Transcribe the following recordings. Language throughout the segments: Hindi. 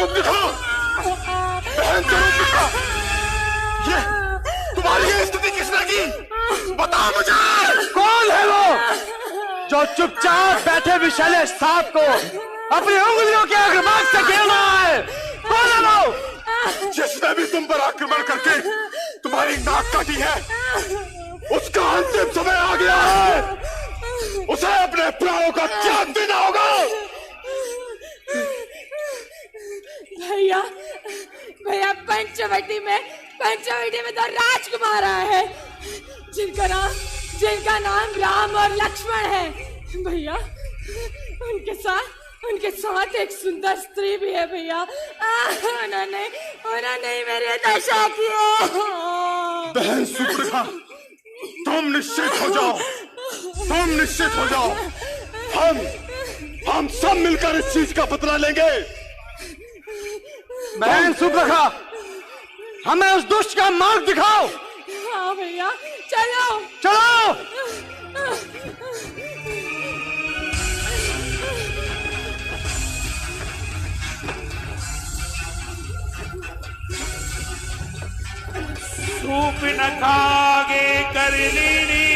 रूप दिखाओ, बहन का रूप दिखाओ। ये तुम्हारी ये स्थिति किसने की? बताओ मुझे। कौन है वो जो चुपचाप बैठे विषैले सांप को अपनी उंगलियों के अग्रभाग से घेर रहा है? कौन है वो? जिसने भी तुम पर आक्रमण करके तुम्हारी नाक काटी है, उसका अंतिम समय आ गया है। उसे अपने प्राणों का त्याग देना होगा। भैया भैया, पंचवटी में तो राजकुमार आए हैं जिनका नाम राम और लक्ष्मण है। भैया, उनके साथ एक सुंदर स्त्री भी है। भैया, उन्होंने मेरे दशा की। बहन सुप्रभा, तुम निश्चित हो जाओ, तुम निश्चित हो जाओ। हम सब मिलकर इस चीज का बदला लेंगे। बहन सुप्रभा, हमें उस दुष्ट का मार्ग दिखाओ। हाँ भैया, चलो चलो। सूप न खागे कर लीनी।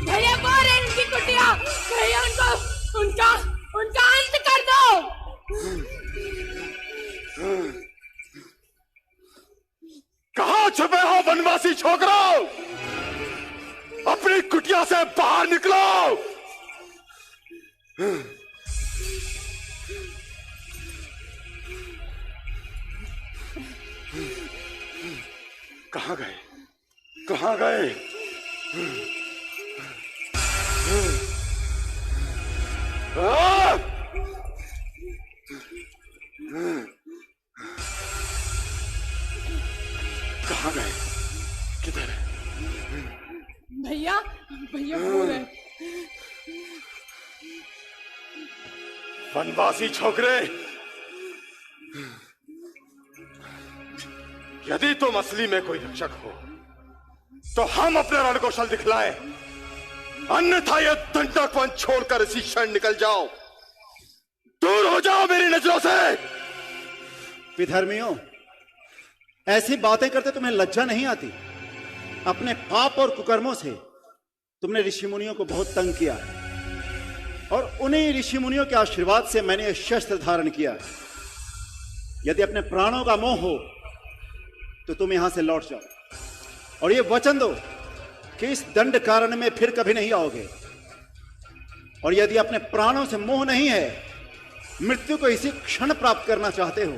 भैया, मार इनकी कुटिया। भैया, उनका अंत कर दो। कहां छुपे हो वनवासी छोकरों? अपनी कुटिया से बाहर निकलो। कहां गए? कहां गए? कहां गए? किधर है? भैया वो रहे। वनवासी छोकरे, यदि तुम असली में कोई रक्षक हो तो हम अपने रणकौशल दिखलाएं, अन्यथा यह दंडक वन छोड़कर इसी क्षण निकल जाओ। दूर हो जाओ मेरी नजरों से। विधर्मियों, ऐसी बातें करते तुम्हें लज्जा नहीं आती? अपने पाप और कुकर्मों से तुमने ऋषि मुनियों को बहुत तंग किया और उन्हीं ऋषि मुनियों के आशीर्वाद से मैंने यह शस्त्र धारण किया। यदि अपने प्राणों का मोह हो तो तुम यहां से लौट जाओ और यह वचन दो कि इस दंड कारण में फिर कभी नहीं आओगे। और यदि अपने प्राणों से मोह नहीं है, मृत्यु को इसी क्षण प्राप्त करना चाहते हो,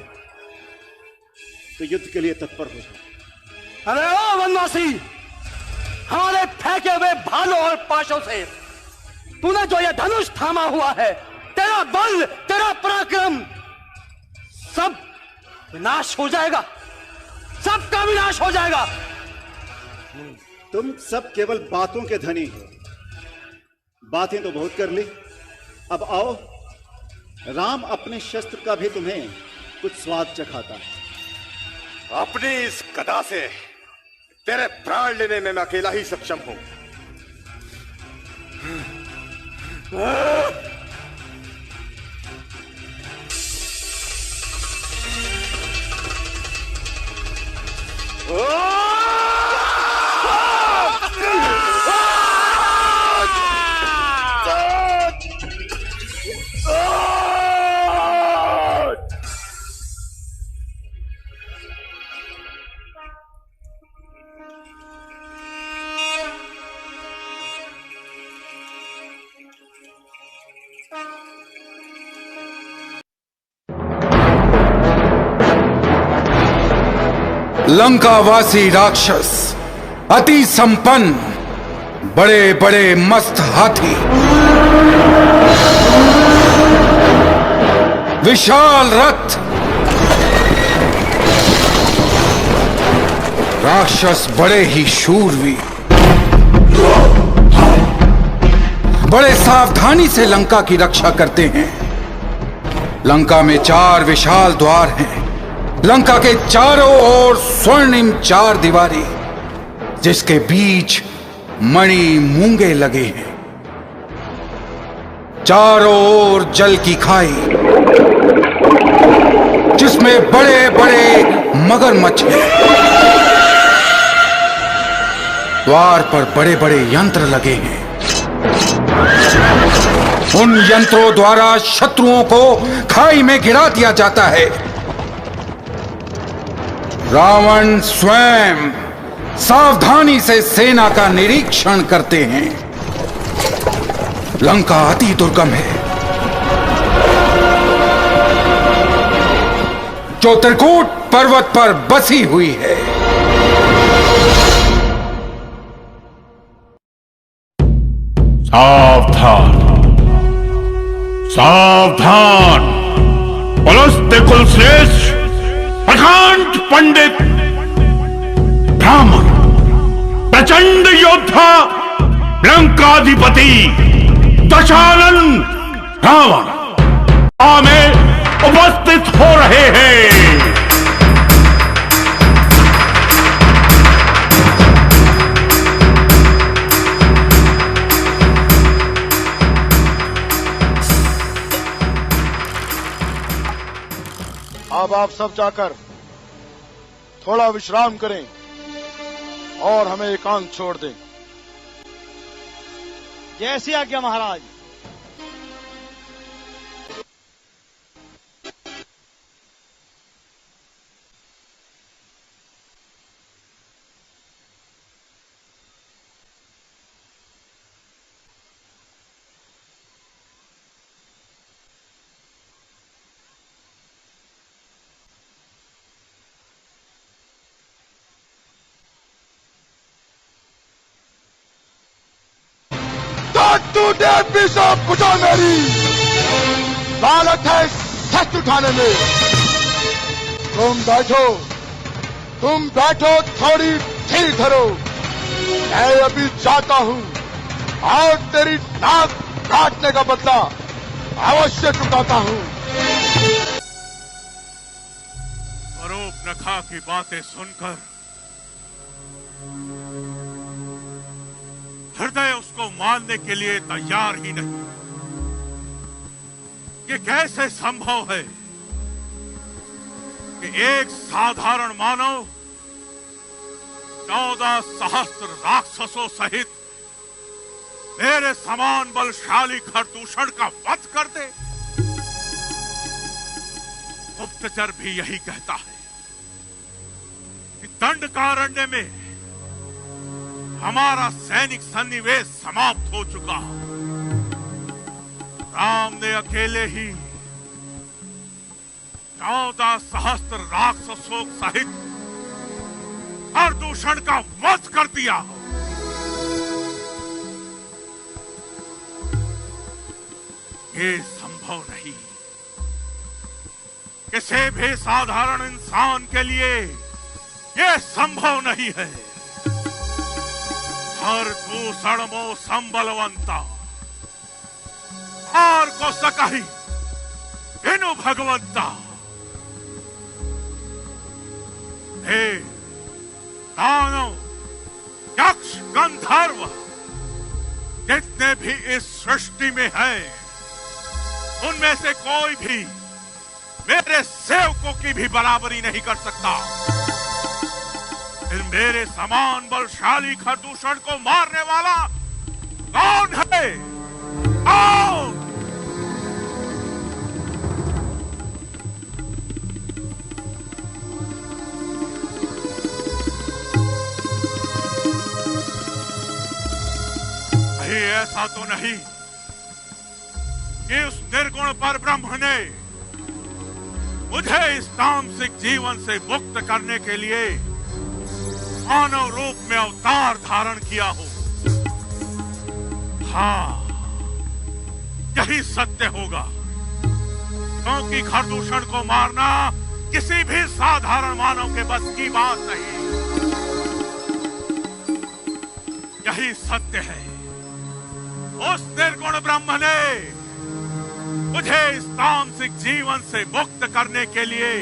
तो युद्ध के लिए तत्पर हो जाओ। अरे ओ वनवासी, हमारे फेंके हुए भालों और पाशों से तूने जो ये धनुष थामा हुआ है, तेरा बल, तेरा पराक्रम सब विनाश हो जाएगा, सबका विनाश हो जाएगा। तुम सब केवल बातों के धनी हो। बातें तो बहुत कर ली, अब आओ, राम अपने शस्त्र का भी तुम्हें कुछ स्वाद चखाता है। अपनी इस गदा से तेरे प्राण लेने में मैं अकेला ही सक्षम हूं। लंकावासी राक्षस, अति संपन्न, बड़े बड़े मस्त हाथी, विशाल रथ, राक्षस बड़े ही शूरवीर, बड़े सावधानी से लंका की रक्षा करते हैं। लंका में 4 विशाल द्वार हैं। लंका के चारों ओर स्वर्णिम 4 दीवारी, जिसके बीच मणि मूंगे लगे हैं। चारों ओर जल की खाई, जिसमें बड़े बड़े मगरमच्छ हैं। द्वार पर बड़े बड़े यंत्र लगे हैं। उन यंत्रों द्वारा शत्रुओं को खाई में गिरा दिया जाता है। रावण स्वयं सावधानी से सेना का निरीक्षण करते हैं। लंका अति दुर्गम है, जो त्रिकूट पर्वत पर बसी हुई है। सावधान, सावधान। पुलस्त्य कुलश्रेष्ठ, प्रकांड पंडित, ब्राह्मण, प्रचंड योद्धा, लंकाधिपति दशानन रावण में उपस्थित हो रहे हैं। अब आप सब जाकर थोड़ा विश्राम करें और हमें एकांत छोड़ दें। जैसी आज्ञा महाराज। टूटे पीछे कुचा मेरी लालच है शस्त्र उठाने में। तुम बैठो थोड़ी धीर धरो। मैं अभी जाता हूं और तेरी नाक काटने का बदला अवश्य चुकाता हूं। स्वरूप नखा की बातें सुनकर हृदय उसको मानने के लिए तैयार ही नहीं। ये कैसे संभव है कि एक साधारण मानव 14 सहस्त्र राक्षसों सहित मेरे समान बलशाली खरदूषण का वध कर दे। गुप्तचर भी यही कहता है कि दंडकारण्य में हमारा सैनिक सन्निवेश समाप्त हो चुका। राम ने अकेले ही 14 सहस्त्र राक्षसों सहित खरदूषण का वध कर दिया। ये संभव नहीं। किसी भी साधारण इंसान के लिए ये संभव नहीं है। खरदूषणमो संबलवंता और को सकही इनु भगवंता। हे दानव, यक्ष, गंधर्व जितने भी इस सृष्टि में है, उनमें से कोई भी मेरे सेवकों की भी बराबरी नहीं कर सकता। मेरे समान बलशाली खरदूषण को मारने वाला कौन है? आओ! कहीं ऐसा तो नहीं कि उस निर्गुण पर ब्रह्म ने मुझे इस तामसिक जीवन से मुक्त करने के लिए मानव रूप में अवतार धारण किया हो। हाँ, यही सत्य होगा, क्योंकि खरदूषण को मारना किसी भी साधारण मानव के बस की बात नहीं। यही सत्य है। उस निर्गुण ब्रह्म ने मुझे इस तामसिक जीवन से मुक्त करने के लिए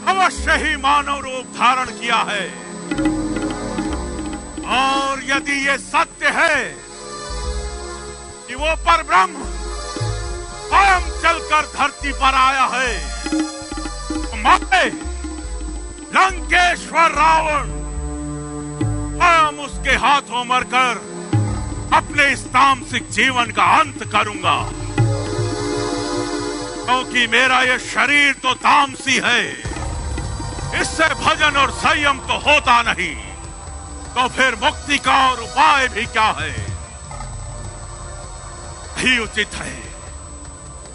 अवश्य ही मानव रूप धारण किया है। और यदि ये सत्य है कि कि वो परब्रह्म स्वयं चलकर धरती पर आया है। मैं लंकेश्वर रावण स्वयं उसके हाथों मरकर अपने इस तामसिक जीवन का अंत करूंगा, क्योंकि मेरा यह शरीर तो तामसी है, इससे भजन और संयम तो होता नहीं, तो फिर मुक्ति का और उपाय भी क्या है। ही उचित है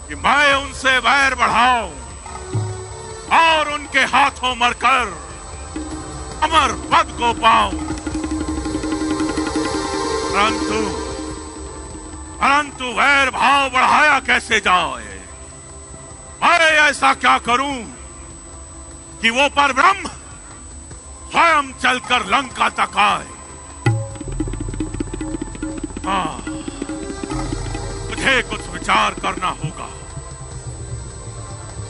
कि मैं उनसे वैर बढ़ाऊं और उनके हाथों मरकर अमर पद को पाऊं। परंतु वैर भाव बढ़ाया कैसे जाए? मैं ऐसा क्या करूं कि वो परब्रह्म स्वयं चलकर लंका तक आए? मुझे कुछ विचार करना होगा,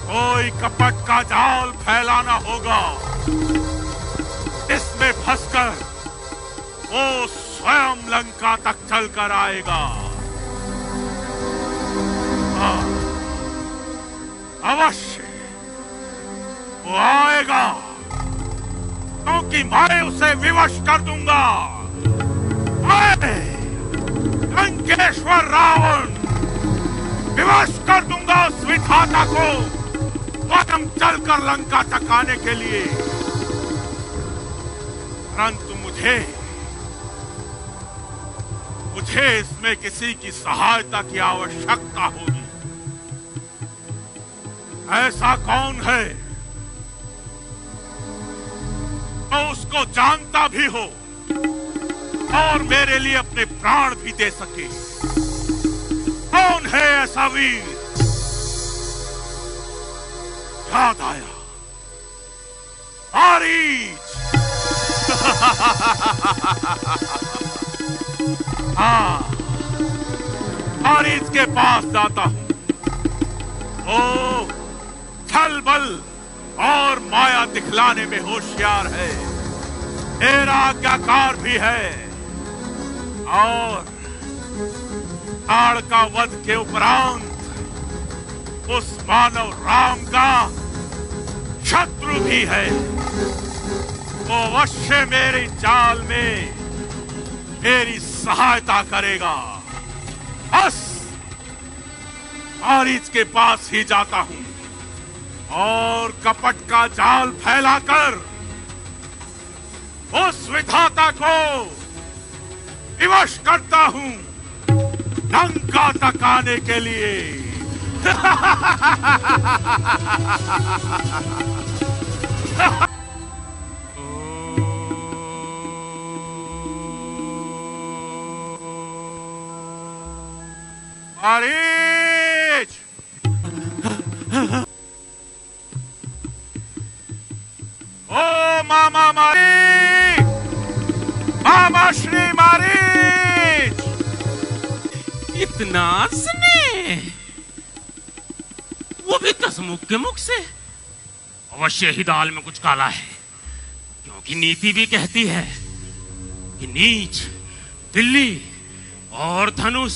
कोई कपट का जाल फैलाना होगा, इसमें फंसकर वो स्वयं लंका तक चलकर आएगा। अवश्य वो आएगा, क्योंकि मैं उसे विवश कर दूंगा। मैं लंकेश्वर रावण विवश कर दूंगा उस विधाता को स्वयं चलकर लंका तक आने के लिए। परंतु मुझे इसमें किसी की सहायता की आवश्यकता होगी। ऐसा कौन है तो उसको जानता भी हो और मेरे लिए अपने प्राण भी दे सके? कौन है ऐसा वीर? याद आया, मारीच। हाँ, मारीच के पास जाता हूं। ओ छल बल और माया दिखलाने में होशियार है, मेरा आज्ञाकार भी है, और ताड़ का वध के उपरांत उस मानव राम का शत्रु भी है। वो अवश्य मेरी चाल में मेरी सहायता करेगा। बस मारीच के पास ही जाता हूं और कपट का जाल फैलाकर उस विधाता को विवश करता हूं लंका तक आने के लिए। मारीच! ओ मामा मारीच! मामा श्री मारीच! इतना स्नेह, वो भी दसमुख के मुख से। अवश्य ही दाल में कुछ काला है, क्योंकि नीति भी कहती है कि नीच, बिल्ली और धनुष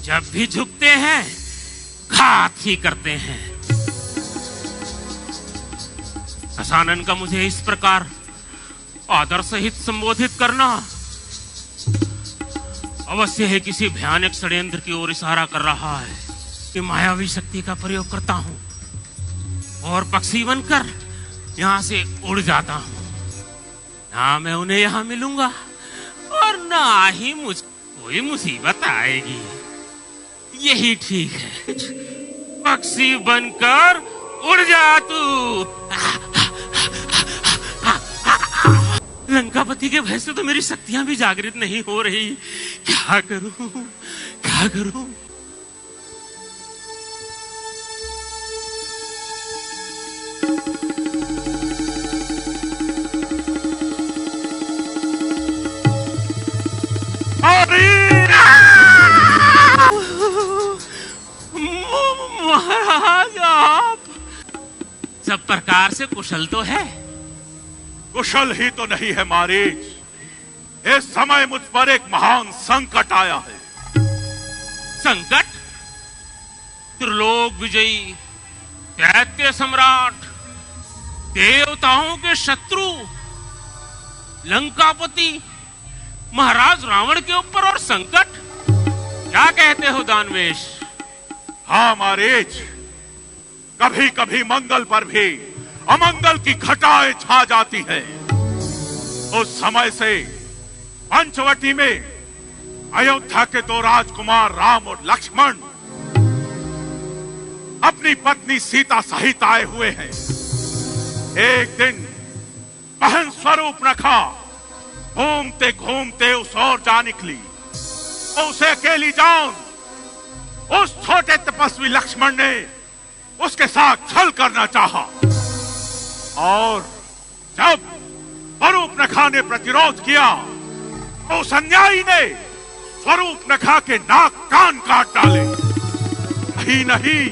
जब भी झुकते हैं घात ही करते हैं। दशानन का मुझे इस प्रकार आदर सहित संबोधित करना अवश्य है किसी भयानक षड्यंत्र की ओर इशारा कर रहा है कि मायावी शक्ति का प्रयोग करता हूं और पक्षी बनकर यहां से उड़ जाता हूं। ना मैं उन्हें यहां मिलूंगा और ना ही मुझ कोई मुसीबत आएगी। यही ठीक है, पक्षी बनकर उड़ जा तू। लंकापति के भय से तो मेरी शक्तियां भी जागृत नहीं हो रही। क्या करूं, क्या करूं? महाराज, आप सब प्रकार से कुशल तो है? कुशल ही तो नहीं है मारीच। इस समय मुझ पर एक महान संकट आया है। संकट, त्रिलोक विजयी, दैत्य सम्राट, देवताओं के शत्रु, लंकापति महाराज रावण के ऊपर और संकट? क्या कहते हो दानवेश? हाँ मारीच, कभी कभी मंगल पर भी अमंगल की घटाएं छा जाती है। उस समय से पंचवटी में अयोध्या के दो राजकुमार राम और लक्ष्मण अपनी पत्नी सीता सहित आए हुए हैं। एक दिन बहन स्वरूपनखा घूमते घूमते उस ओर जा निकली। उसे अकेली जान उस छोटे तपस्वी लक्ष्मण ने उसके साथ छल करना चाहा, और जब स्वरूपनखा ने प्रतिरोध किया तो उस अन्यायी ने स्वरूपनखा के नाक कान काट डाले। ही नहीं,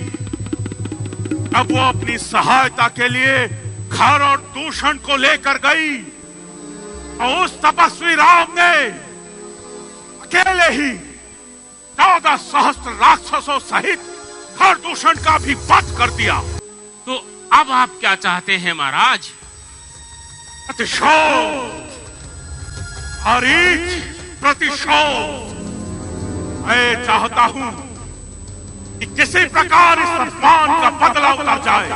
अब वो अपनी सहायता के लिए खर और दूषण को लेकर गई और उस तपस्वी राम ने अकेले ही 14 सहस्त्र राक्षसों सहित खर दूषण का भी वध कर दिया। तो अब आप क्या चाहते हैं महाराज? प्रतिशोध, मारीच, प्रतिशोध। मैं चाहता हूं कि किसी प्रकार इस अपमान का बदला उतर जाए।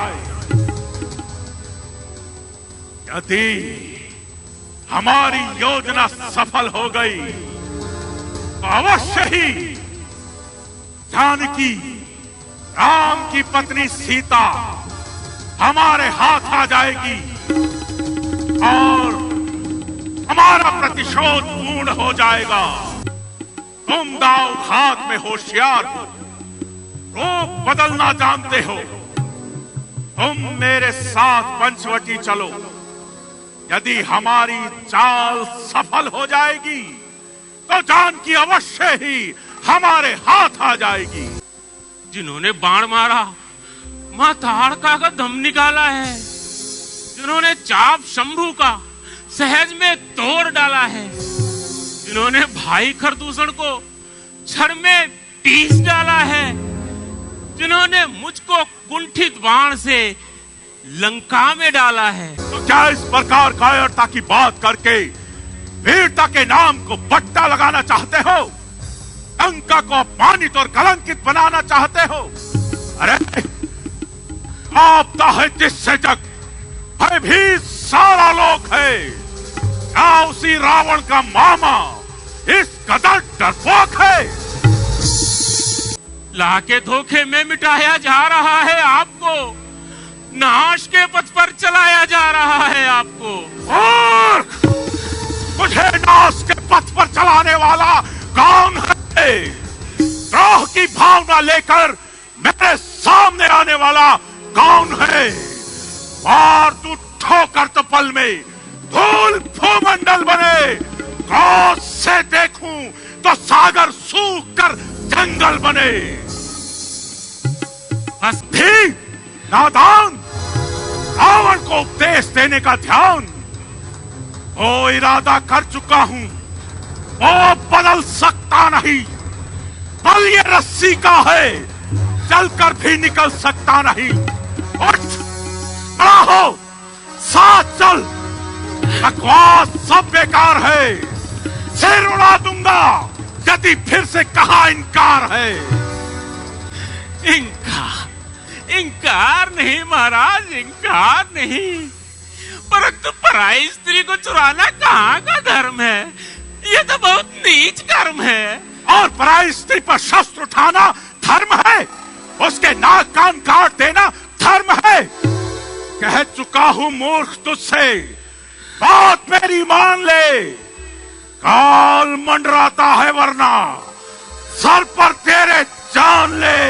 यदि हमारी योजना सफल हो गई तो अवश्य ही जानकी, राम की पत्नी सीता हमारे हाथ आ जाएगी और हमारा प्रतिशोध पूर्ण हो जाएगा। तुम दाव हाथ में होशियार हो, रूप बदलना जानते हो। तुम मेरे साथ पंचवटी चलो। यदि हमारी चाल सफल हो जाएगी तो जानकी अवश्य ही हमारे हाथ आ जाएगी। जिन्होंने बाण मारा मां ताड़का का दम निकाला है, जिन्होंने चाप शंभू का सहज में तोड़ डाला है, जिन्होंने भाई खरदूषण को छड़ में पीस डाला है, जिन्होंने मुझको कुंठित बाण से लंका में डाला है, तो क्या इस प्रकार कायरता की बात करके वीरता के नाम को पट्टा लगाना चाहते हो? लंका को अपमानित और कलंकित बनाना चाहते हो? अरे आपता है जिससे जग, है भी सारा लोक है। क्या उसी रावण का मामा इस कदर डरपोक है? लाके धोखे में मिटाया जा रहा है आपको, नाश के पथ पर चलाया जा रहा है आपको। और मुझे नाश के पथ पर चलाने वाला कौन है? द्रोह की भावना लेकर मेरे सामने आने वाला कौन है? और तू ठोकर तो पल में धूल भूमंडल बने, क्रोध से देखूं तो सागर सूख कर जंगल बने। बस भी नादान, रावण को उपदेश देने का ध्यान। वो इरादा कर चुका हूं, वो बदल सकता नहीं। बल ये रस्सी का है, चलकर भी निकल सकता नहीं। उठ, खड़ा हो, साथ चल। बकवास सब बेकार है, सिर उड़ा दूंगा यदि फिर से कहा इनकार है। इंकार नहीं महाराज, इंकार नहीं, परंतु पराई स्त्री को चुराना कहाँ का धर्म है? ये तो बहुत नीच कर्म है। और पराई स्त्री पर शस्त्र उठाना धर्म है? उसके नाक कान काट देना धर्म है? कह चुका हूं मूर्ख तुझसे, बात मेरी मान ले। काल मंडराता है वरना सर पर तेरे जान ले।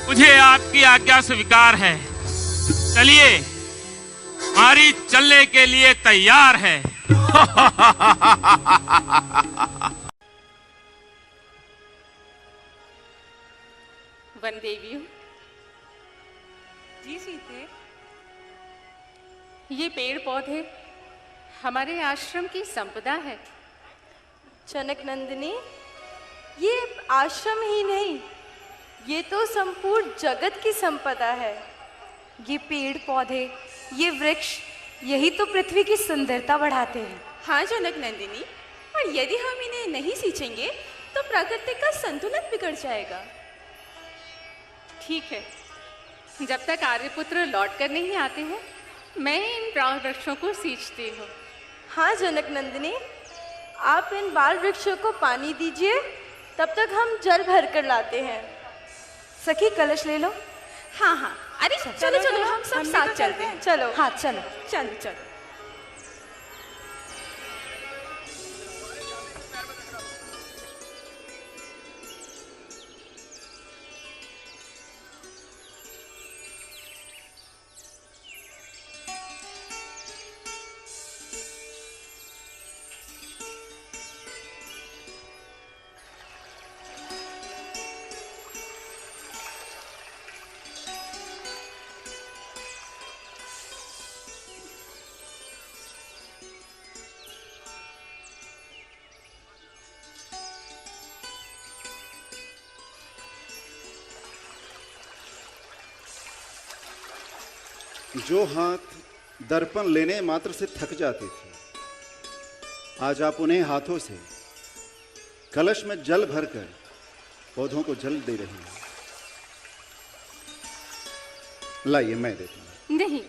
मुझे आपकी आज्ञा स्वीकार है। चलिए, हमारी चलने के लिए तैयार है। वन देवियों, जी सीते, ये पेड़ पौधे हमारे आश्रम की संपदा है। जनक नंदिनी, ये आश्रम ही नहीं, ये तो संपूर्ण जगत की संपदा है। ये पेड़ पौधे, ये वृक्ष, यही तो पृथ्वी की सुंदरता बढ़ाते हैं। हाँ जनक नंदिनी, और यदि हम इन्हें नहीं सींचेंगे तो प्रकृति का संतुलन बिगड़ जाएगा। ठीक है, जब तक आर्यपुत्र लौट कर नहीं आते हैं, मैं इन प्राण वृक्षों को सींचती हूँ। हाँ जनक नंदिनी, आप इन बाल वृक्षों को पानी दीजिए, तब तक हम जल भर कर लाते हैं। सखी कलश ले लो। हाँ हाँ, अरे चलो चलो, हम सब साथ चलते हैं। चलो। हाँ चलो चलो चलो। जो हाथ दर्पण लेने मात्र से थक जाते थे, आज आप उन्हें हाथों से कलश में जल भरकर पौधों को जल दे रही हैं। लाइए, मैं देता हूं। नहीं,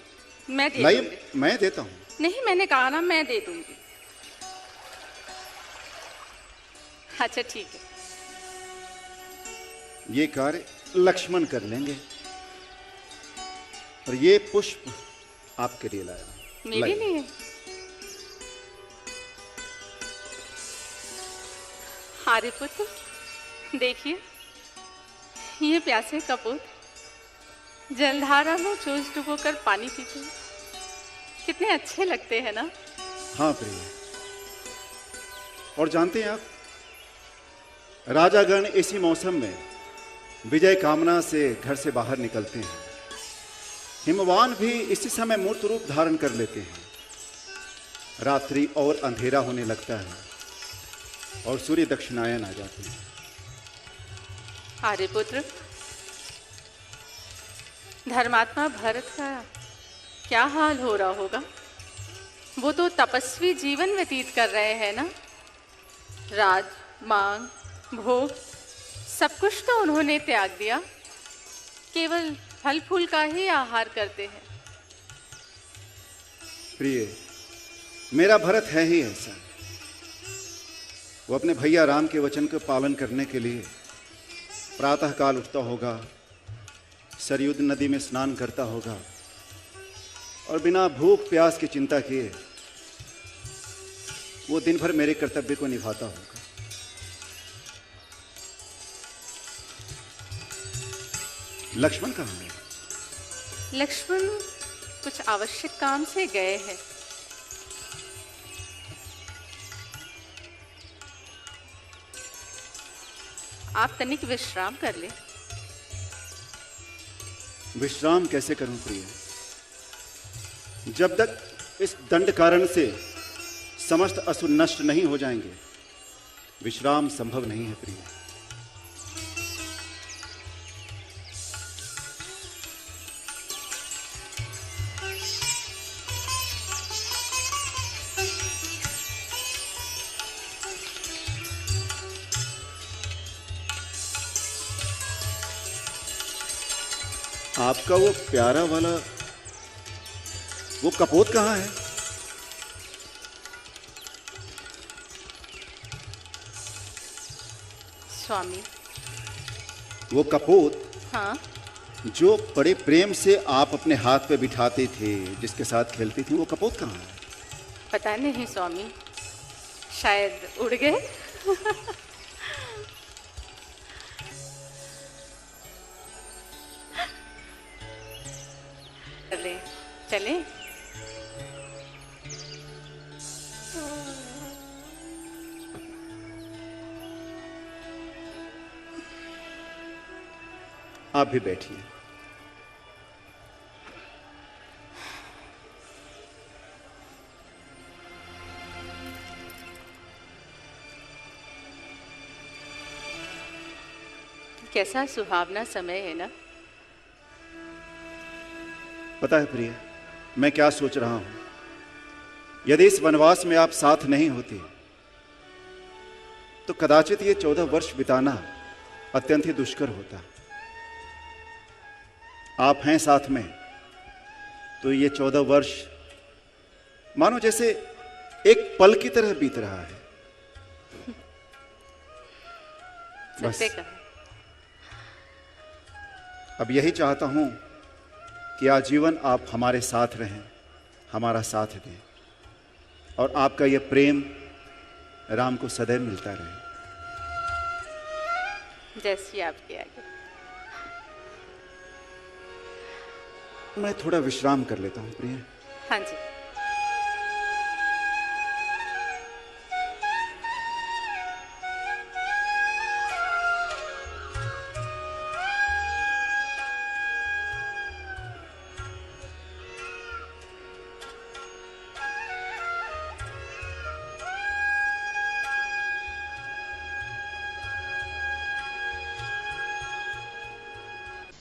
मैं दे लाइए, दूंगी। मैं देता हूं। नहीं, मैंने कहा ना, मैं दे दूंगी। अच्छा ठीक है। ये कार्य लक्ष्मण कर लेंगे, और ये पुष्प आपके लिए लाया। मेरे लाइए। लिए? आर्यपुत्र, देखिए, ये प्यासे कपूर जलधारा में चोंच डुबोकर पानी पीते हैं। कितने अच्छे लगते हैं ना? हाँ प्रिय, और जानते हैं आप, राजागण इसी मौसम में विजय कामना से घर से बाहर निकलते हैं। हिमवान भी इसी समय मूर्त रूप धारण कर लेते हैं। रात्रि और अंधेरा होने लगता है और सूर्य दक्षिणायन आ जाते हैं। आर्यपुत्र, धर्मात्मा भरत का क्या हाल हो रहा होगा? वो तो तपस्वी जीवन व्यतीत कर रहे हैं ना। राज, मांग, भोग, सब कुछ तो उन्होंने त्याग दिया, केवल फल फूल का ही आहार करते हैं। प्रिय, मेरा भरत है ही ऐसा। वो अपने भैया राम के वचन का पालन करने के लिए प्रातः काल उठता होगा, सरयू नदी में स्नान करता होगा, और बिना भूख प्यास की चिंता किए वो दिन भर मेरे कर्तव्य को निभाता होगा। लक्ष्मण कहाँ है? लक्ष्मण कुछ आवश्यक काम से गए हैं। आप तनिक विश्राम कर ले। विश्राम कैसे करूं प्रिय, जब तक इस दंड कारण से समस्त असुर नष्ट नहीं हो जाएंगे, विश्राम संभव नहीं है प्रिय। आपका वो प्यारा वाला वो कपोत कहाँ है? स्वामी, वो कपोत हाँ, जो बड़े प्रेम से आप अपने हाथ पे बिठाते थे, जिसके साथ खेलती थी, वो कपोत कहाँ है? पता नहीं स्वामी, शायद उड़ गए। चले चले। आप भी बैठिए। कैसा सुहावना समय है ना। पता है प्रिय, मैं क्या सोच रहा हूं? यदि इस वनवास में आप साथ नहीं होती तो कदाचित ये 14 वर्ष बिताना अत्यंत ही दुष्कर होता। आप हैं साथ में तो ये 14 वर्ष मानो जैसे एक पल की तरह बीत रहा है। बस सत्य कहा। अब यही चाहता हूं कि आजीवन आप हमारे साथ रहें, हमारा साथ दें और आपका यह प्रेम राम को सदैव मिलता रहे। जैसी आपके आगे। मैं थोड़ा विश्राम कर लेता हूं प्रिय। हाँ जी।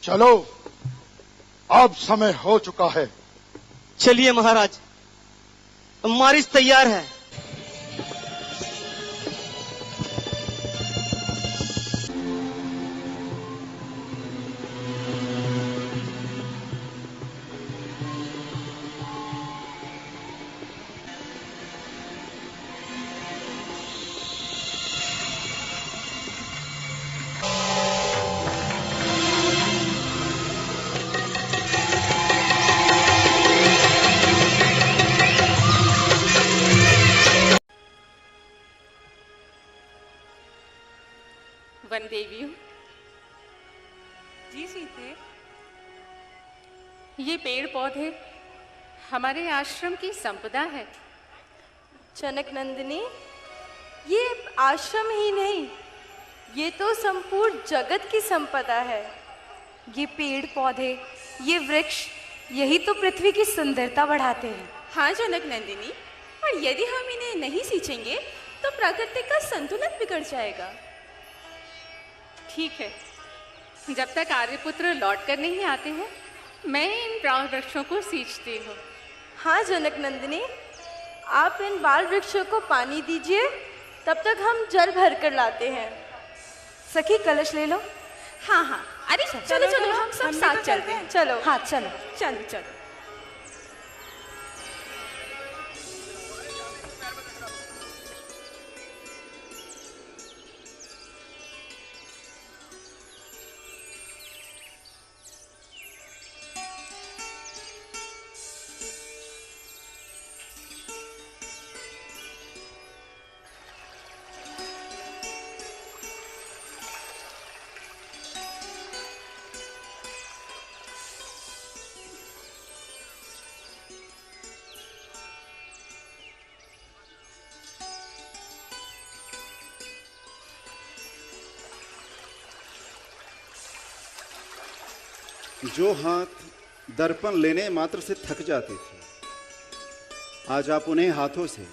चलो, अब समय हो चुका है। चलिए महाराज, मारिच तैयार है। वन देवियों, जी सीते। ये पेड़ पौधे हमारे आश्रम की संपदा है। जनक नंदिनी, ये आश्रम ही नहीं, ये तो संपूर्ण जगत की संपदा है। ये पेड़ पौधे, ये वृक्ष, यही तो पृथ्वी की सुंदरता बढ़ाते हैं। हाँ जनक नंदिनी, और यदि हम इन्हें नहीं सींचेंगे तो प्रकृति का संतुलन बिगड़ जाएगा। ठीक है, जब तक आर्यपुत्र लौट कर नहीं आते हैं मैं इन प्राण वृक्षों को सींचती हूँ। हाँ जनक नंदिनी, आप इन बाल वृक्षों को पानी दीजिए, तब तक हम जल भर कर लाते हैं। सखी कलश ले लो। हाँ हाँ, अरे चलो चलो हम सब साथ चलते हैं। चलो। हाँ चलो। चलो चलो। जो हाथ दर्पण लेने मात्र से थक जाते थे, आज आप उन्हें हाथों से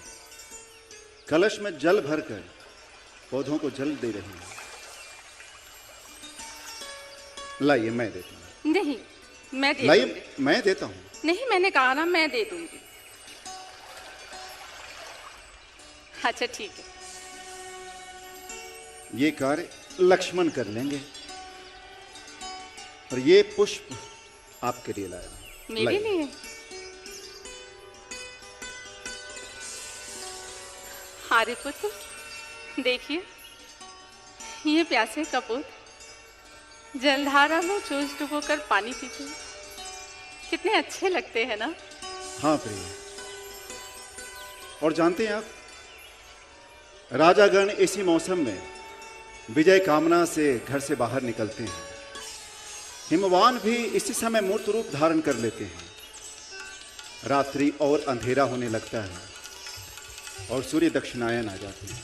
कलश में जल भरकर पौधों को जल दे रहे हैं। लाइए मैं देता हूं। नहीं, मैं दे दूंगी। लाइए मैं देता हूं। नहीं, मैंने कहा ना मैं दे दूंगी। अच्छा ठीक है। ये कार्य लक्ष्मण कर लेंगे और ये पुष्प आपके लिए लाया। मेरे लिए? आर्यपुत्र, देखिए ये प्यासे कपूर जलधारा में चोंच डुबोकर पानी पीते हैं। कितने अच्छे लगते हैं ना। हाँ प्रिय, और जानते हैं आप, राजागण इसी मौसम में विजय कामना से घर से बाहर निकलते हैं। हिमवान भी इसी समय मूर्त रूप धारण कर लेते हैं। रात्रि और अंधेरा होने लगता है और सूर्य दक्षिणायन आ जाते हैं।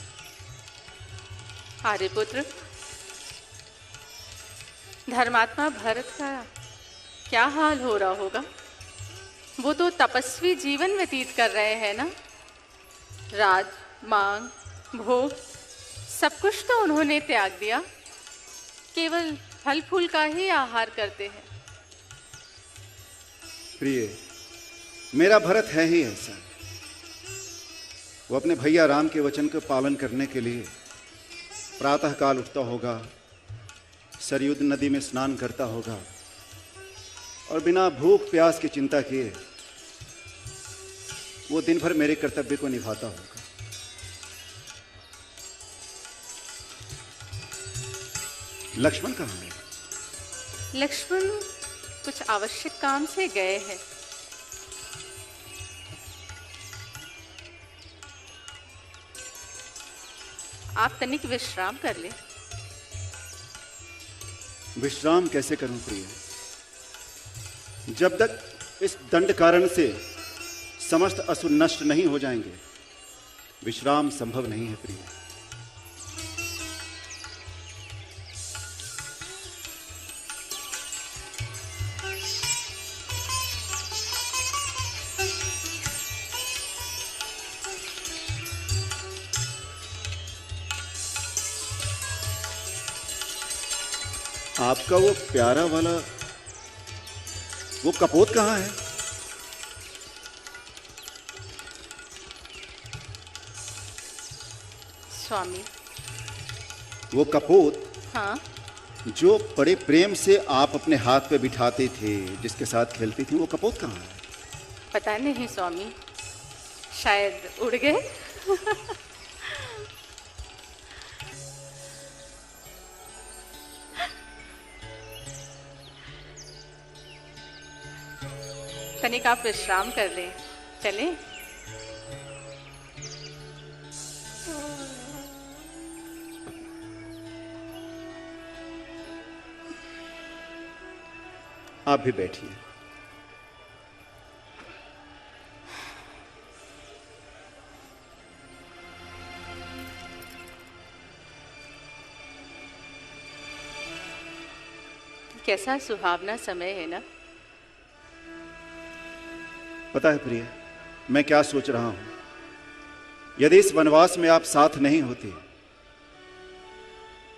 आर्यपुत्र, धर्मात्मा भरत का क्या हाल हो रहा होगा। वो तो तपस्वी जीवन व्यतीत कर रहे हैं ना। राज, मांग, भोग सब कुछ तो उन्होंने त्याग दिया, केवल फल फूल का ही आहार करते हैं। प्रिय, मेरा भरत है ही ऐसा। वो अपने भैया राम के वचन का पालन करने के लिए प्रातः काल उठता होगा, सरयू नदी में स्नान करता होगा और बिना भूख प्यास की चिंता किए वो दिन भर मेरे कर्तव्य को निभाता होगा। लक्ष्मण कहाँ है? लक्ष्मण कुछ आवश्यक काम से गए हैं। आप तनिक विश्राम कर ले। विश्राम कैसे करूं प्रिय? जब तक इस दंड कारण से समस्त असुर नष्ट नहीं हो जाएंगे, विश्राम संभव नहीं है प्रिय। आपका वो प्यारा वाला वो कपोत कहाँ है? स्वामी, वो कपोत हाँ, जो बड़े प्रेम से आप अपने हाथ पे बिठाते थे, जिसके साथ खेलती थी, वो कपोत कहाँ है? पता नहीं स्वामी, शायद उड़ गए। तनिक आप विश्राम कर लें, चलें? आप भी बैठिए। कैसा सुहावना समय है ना। पता है प्रिय, मैं क्या सोच रहा हूं? यदि इस वनवास में आप साथ नहीं होते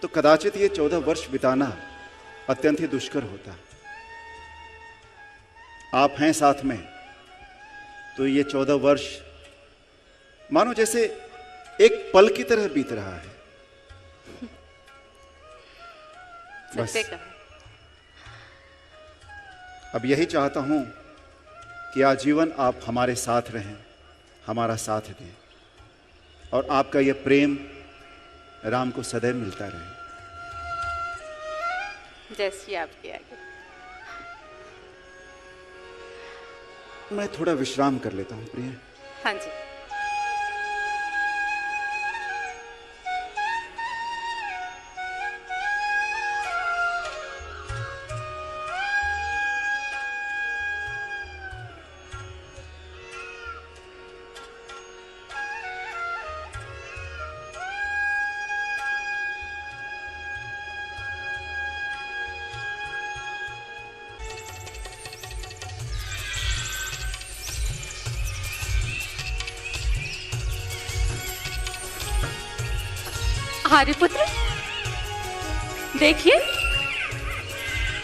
तो कदाचित ये 14 वर्ष बिताना अत्यंत ही दुष्कर होता। आप हैं साथ में तो ये 14 वर्ष मानो जैसे एक पल की तरह बीत रहा है। बस सत्य कहा। अब यही चाहता हूं कि आजीवन आप हमारे साथ रहें, हमारा साथ दें और आपका यह प्रेम राम को सदैव मिलता रहे। जैसी आपकी आज्ञा। मैं थोड़ा विश्राम कर लेता हूं प्रिय। हाँ जी। आर्यपुत्र, देखिए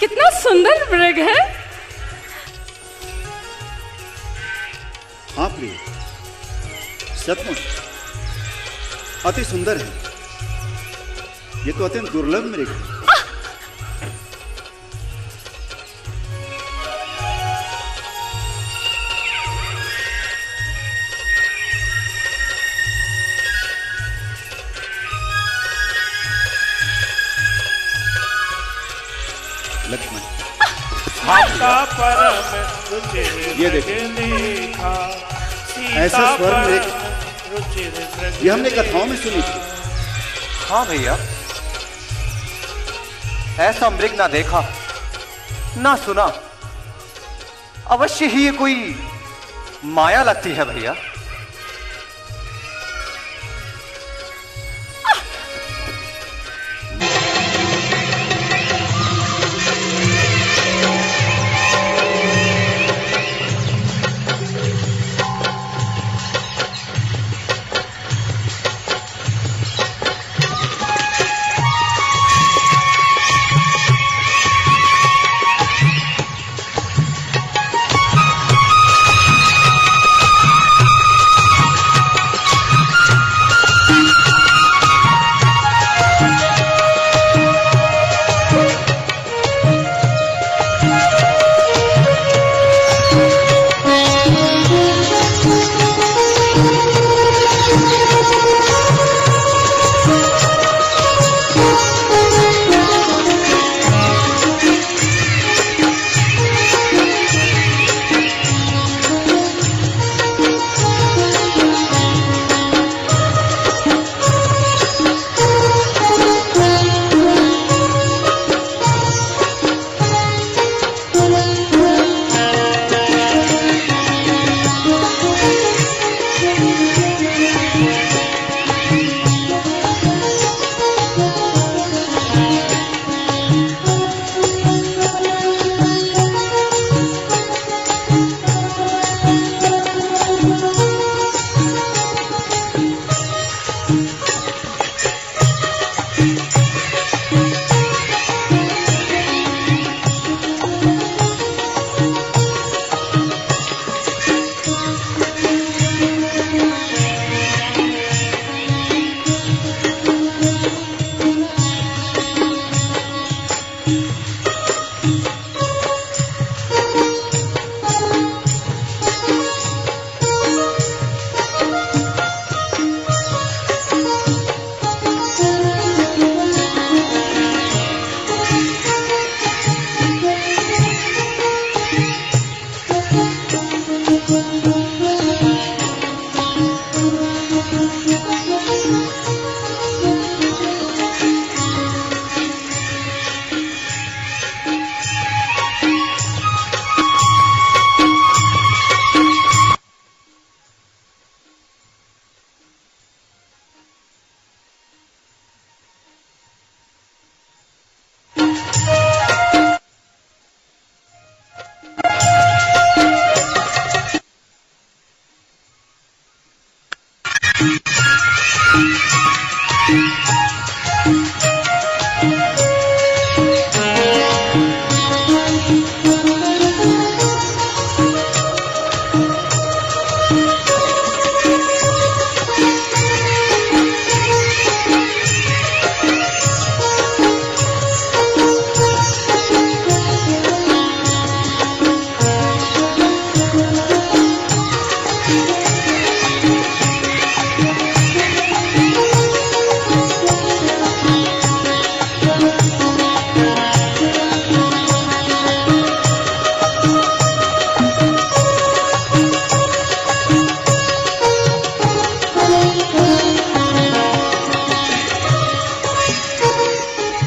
कितना सुंदर मृग है। हाँ प्रिय, सचमुच अति सुंदर है। ये तो अत्यंत दुर्लभ मृग है। लक्ष्मण, ये देखो, ऐसा स्वर मृग ये हमने कथाओं में सुनी थी। हाँ भैया, ऐसा मृग ना देखा ना सुना। अवश्य ही ये कोई माया लगती है भैया।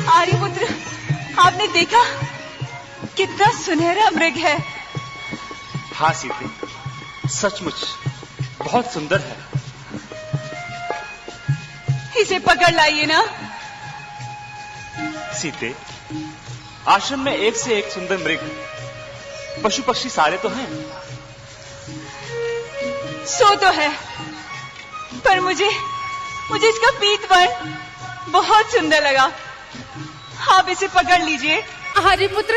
आर्यपुत्र, आपने देखा कितना सुनहरा मृग है। हाँ सीते, सचमुच बहुत सुंदर है। इसे पकड़ लाइए ना। सीते, आश्रम में एक से एक सुंदर मृग, पशु पक्षी सारे तो हैं। सो तो है, पर मुझे इसका पीतवर्ण बहुत सुंदर लगा। आप इसे पकड़ लीजिए। आर्यपुत्र,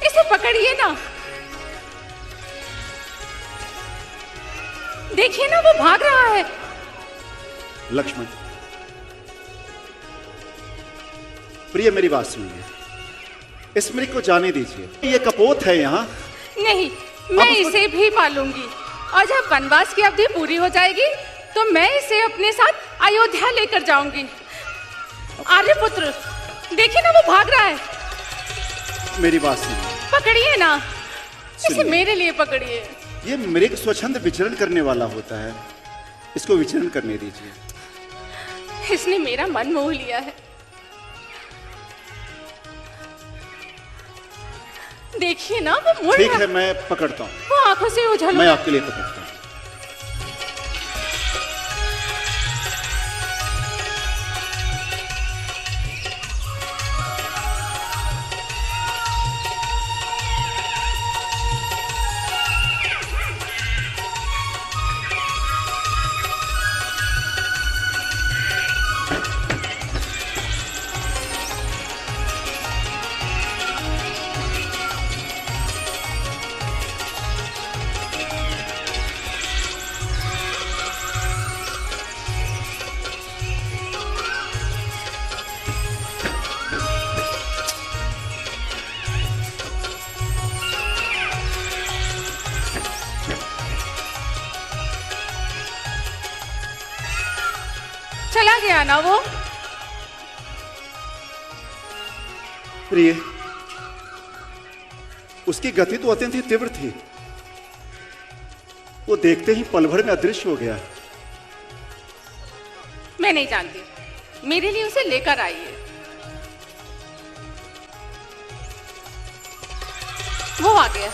इसे पकड़िए ना। देखिए ना, वो भाग रहा है। लक्ष्मण, प्रिय मेरी बात सुनिए, इस मृग को जाने दीजिए। ये कपोत है यहाँ। नहीं, मैं इसे भी पालूंगी, और जब वनवास की अवधि पूरी हो जाएगी तो मैं इसे अपने साथ अयोध्या लेकर जाऊंगी। आर्यपुत्र, देखिए ना, वो भाग रहा है। मेरी बात सुनिए। पकड़िए ना, इसे सुनिए। मेरे लिए पकड़िए। ये मृग स्वच्छंद विचरण करने वाला होता है, इसको विचरण करने दीजिए। इसने मेरा मन मोह लिया है। देखिए ना, वो मुड़ ठीक रहा है, मैं पकड़ता हूँ। वो आंखों से उछल मैं रहा। आपके लिए पकड़ता हूँ। चला गया ना वो। प्रिय, उसकी गति तो अत्यंत ही तीव्र थी। वो देखते ही पल भर में अदृश्य हो गया। मैं नहीं जानती, मेरे लिए उसे लेकर आइए। वो आ गया।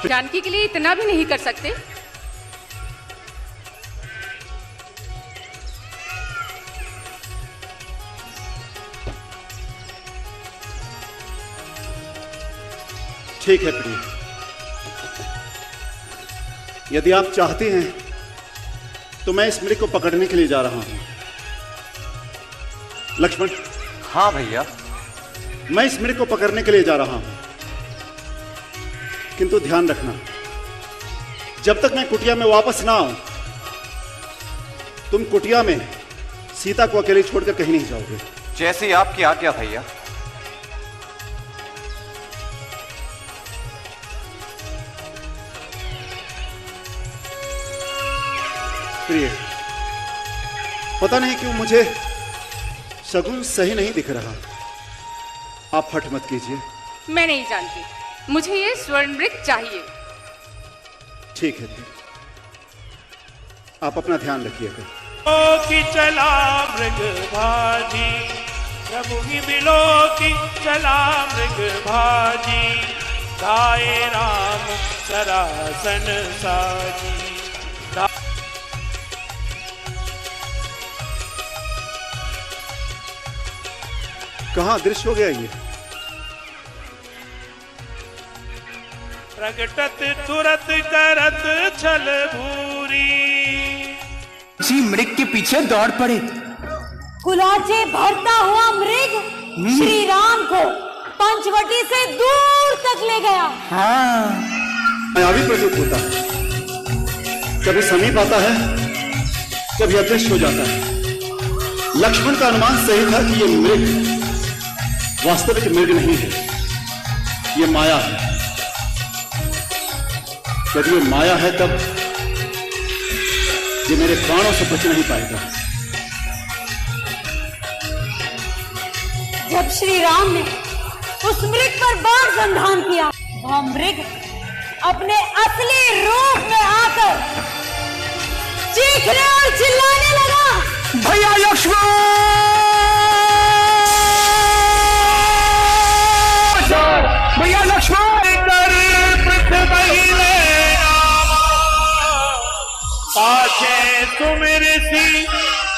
जानकी के लिए इतना भी नहीं कर सकते? ठीक है प्रिय, यदि आप चाहते हैं तो मैं इस मृग को पकड़ने के लिए जा रहा हूं। लक्ष्मण। हाँ भैया। मैं इस मृग को पकड़ने के लिए जा रहा हूं, किंतु ध्यान रखना, जब तक मैं कुटिया में वापस ना आऊं, तुम कुटिया में सीता को अकेले छोड़कर कहीं नहीं जाओगे। जैसे आपकी आज्ञा भैया। प्रिय, पता नहीं क्यों मुझे शगुन सही नहीं दिख रहा। आप हट मत कीजिए। मैं नहीं जानती, मुझे ये स्वर्ण मृग चाहिए। ठीक है, आप अपना ध्यान रखिएगा। की चला मृग भाजी, प्रभु ही बिलो की चला मृग भाजी, गाए राम सरासन साजी। कहाँ दृश्य हो गया ये? प्रगटत तुरत करत छल भूरी, जी मृग के पीछे दौड़ पड़े। कुलाचे भरता हुआ मृग श्री राम को पंचवटी से दूर तक ले गया। हाँ, मायावी प्रतीत होता है, कभी समीप आता है, कभी अदृश्य हो जाता है। लक्ष्मण का अनुमान सही था कि ये मृग वास्तविक मृग नहीं है, ये माया है। यदि ये माया है तब ये मेरे प्राणों से बच नहीं पाएगा। जब श्री राम ने उस मृग पर बाण संधान किया, वह मृग अपने असली रूप में आकर चीखने और चिल्लाने लगा, भैया लक्ष्मण, भैया लक्ष्मण, पाछे तुमेर सी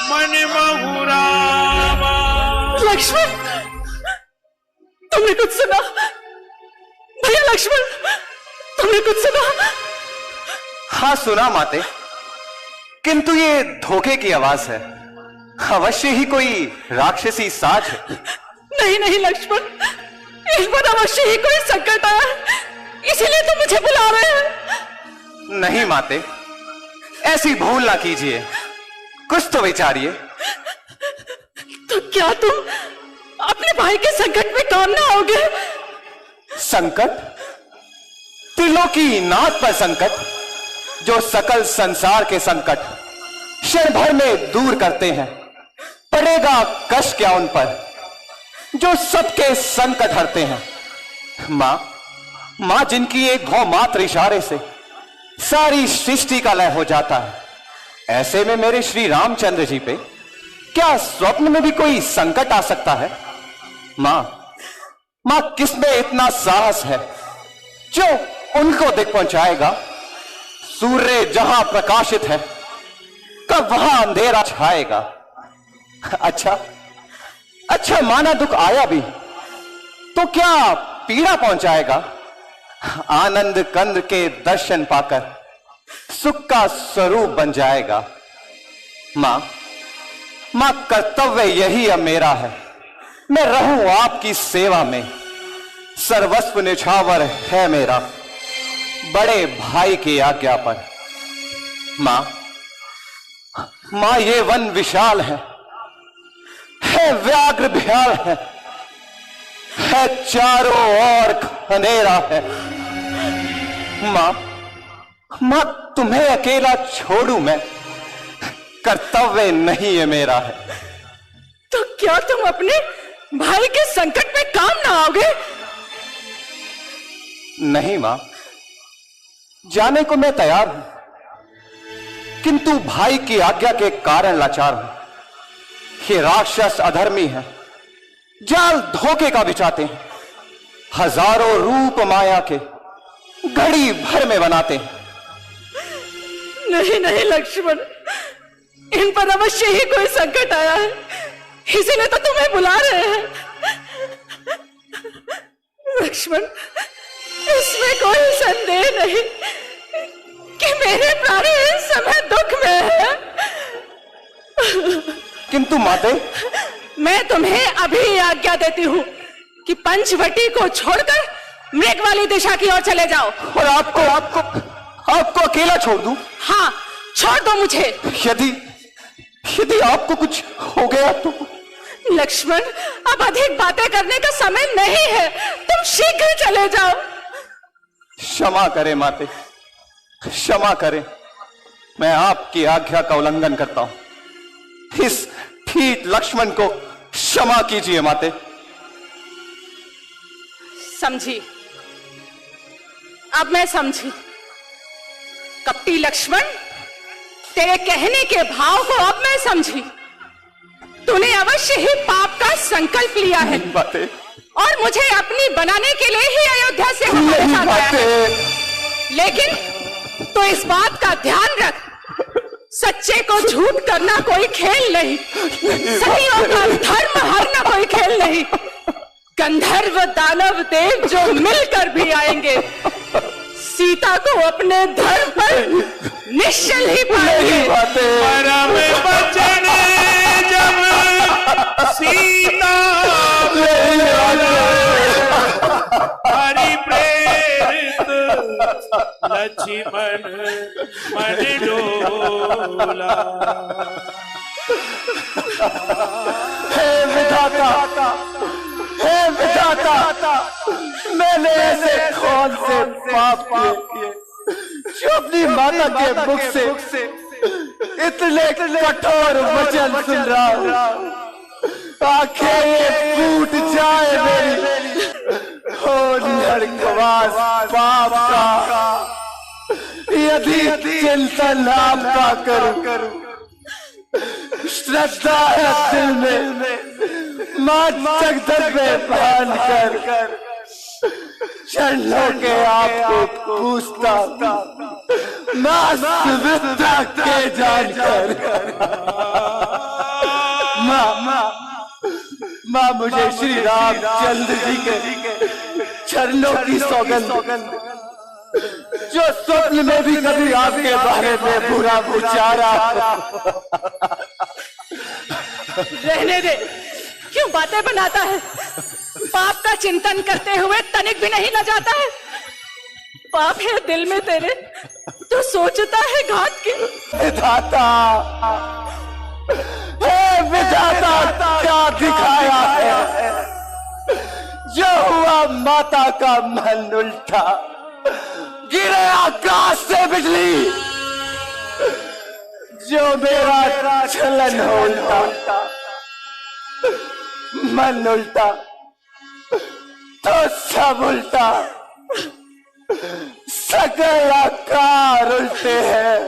मन बहुरामा। लक्ष्मण, तुमने कुछ सुना? भैया लक्ष्मण, तुमने कुछ सुना? हाँ सुना माते, किंतु ये धोखे की आवाज है, अवश्य ही कोई राक्षसी साज है। नहीं नहीं लक्ष्मण, इस पर अवश्य ही कोई संकट आया है, इसीलिए तुम मुझे बुला रहे हैं। नहीं माते, ऐसी भूल ना कीजिए, कुछ तो विचारिए। तो क्या तुम अपने भाई के संकट में काम ना आओगे? संकट? त्रिलोकी नाथ पर संकट, जो सकल संसार के संकट क्षण भर में दूर करते हैं। पड़ेगा कष्ट क्या उन पर, जो सबके संकट हरते हैं। मां जिनकी एक भौ मात्र इशारे से सारी सृष्टि का लय हो जाता है, ऐसे में मेरे श्री रामचंद्र जी पे क्या स्वप्न में भी कोई संकट आ सकता है? मां किसमें इतना साहस है जो उनको दिख पहुंचाएगा? सूर्य जहां प्रकाशित है, कब वहां अंधेरा छाएगा? अच्छा माना दुख आया भी तो क्या पीड़ा पहुंचाएगा? आनंद कंद के दर्शन पाकर सुख का स्वरूप बन जाएगा। मां कर्तव्य यही अब मेरा है, मैं रहूं आपकी सेवा में, सर्वस्व निछावर है मेरा बड़े भाई की आज्ञा पर। मां ये वन विशाल है व्याघ्र भयाल है चारों ओर अंधेरा है। मां तुम्हें अकेला छोड़ू मैं, कर्तव्य नहीं है मेरा है। तो क्या तुम अपने भाई के संकट में काम ना आओगे? नहीं मां, जाने को मैं तैयार हूं, किंतु भाई की आज्ञा के कारण लाचार हूं। ये राक्षस अधर्मी है, जाल धोखे का बिछाते हैं, हजारों रूप माया के घड़ी भर में बनाते हैं। नहीं नहीं लक्ष्मण, इन पर अवश्य ही कोई संकट आया है, इसीलिए तो तुम्हें बुला रहे हैं। लक्ष्मण, इसमें कोई संदेह नहीं कि मेरे प्राणी इस समय दुख में है। किंतु माते, मैं तुम्हें अभी आज्ञा देती हूं कि पंचवटी को छोड़कर मृग वाली दिशा की ओर चले जाओ। और आपको अकेला छोड़ दूं? हाँ, छोड़ दो मुझे। यदि आपको कुछ हो गया तो? लक्ष्मण, अब अधिक बातें करने का समय नहीं है, तुम शीघ्र चले जाओ। क्षमा करें माते, क्षमा करें, मैं आपकी आज्ञा का उल्लंघन करता हूं। इस ठीक लक्ष्मण को क्षमा कीजिए माते। समझी, अब मैं समझी। कपटी लक्ष्मण, तेरे कहने के भाव को अब मैं समझी। तूने अवश्य ही पाप का संकल्प लिया है और मुझे अपनी बनाने के लिए ही अयोध्या से हमारे साथ आया है। लेकिन तो इस बात का ध्यान रख, सच्चे को झूठ करना कोई खेल नहीं, सहियों का धर्म हरना कोई खेल नहीं। गंधर्व दानव देव जो मिलकर भी आएंगे, सीता को अपने धर्म पर निश्चल ही पाएंगे। परम वचन जब सीता हरि प्रेरित लक्ष्मण मन डोला। हे विधाता, हे विधाता, मैंने ऐसे कौन से पाप किए जो अपनी माता के मुख से इतने कठोर वचन सुन रहा हूँ। आंखें ये फूट जाए मेरी, हो नरकवास पाप का यदि चिंतन आपका करूं। श्रद्धा है दिल में, मां जगदम्ब में भान कर चरणों के आपको पूछता मां सुविधा के जानकर। मां मुझे श्री रामचंद्र जी के चरणों की सौगंध, जो स्वप्न में भी कभी आपके बारे में बुरा विचारा। रहने दे, क्यों बातें बनाता है? पाप का चिंतन करते हुए तनिक भी नहीं न जाता है। पाप है दिल में तेरे, तो सोचता है घात की। विधाता, हे विधाता, क्या दिखाया है? जो हुआ माता का मन उल्टा, गिरे आकाश से बिजली, जो मेरा चलन हो उल्टा, मन उल्टा तो सब उल्टा, सकल आकार उल्टे हैं।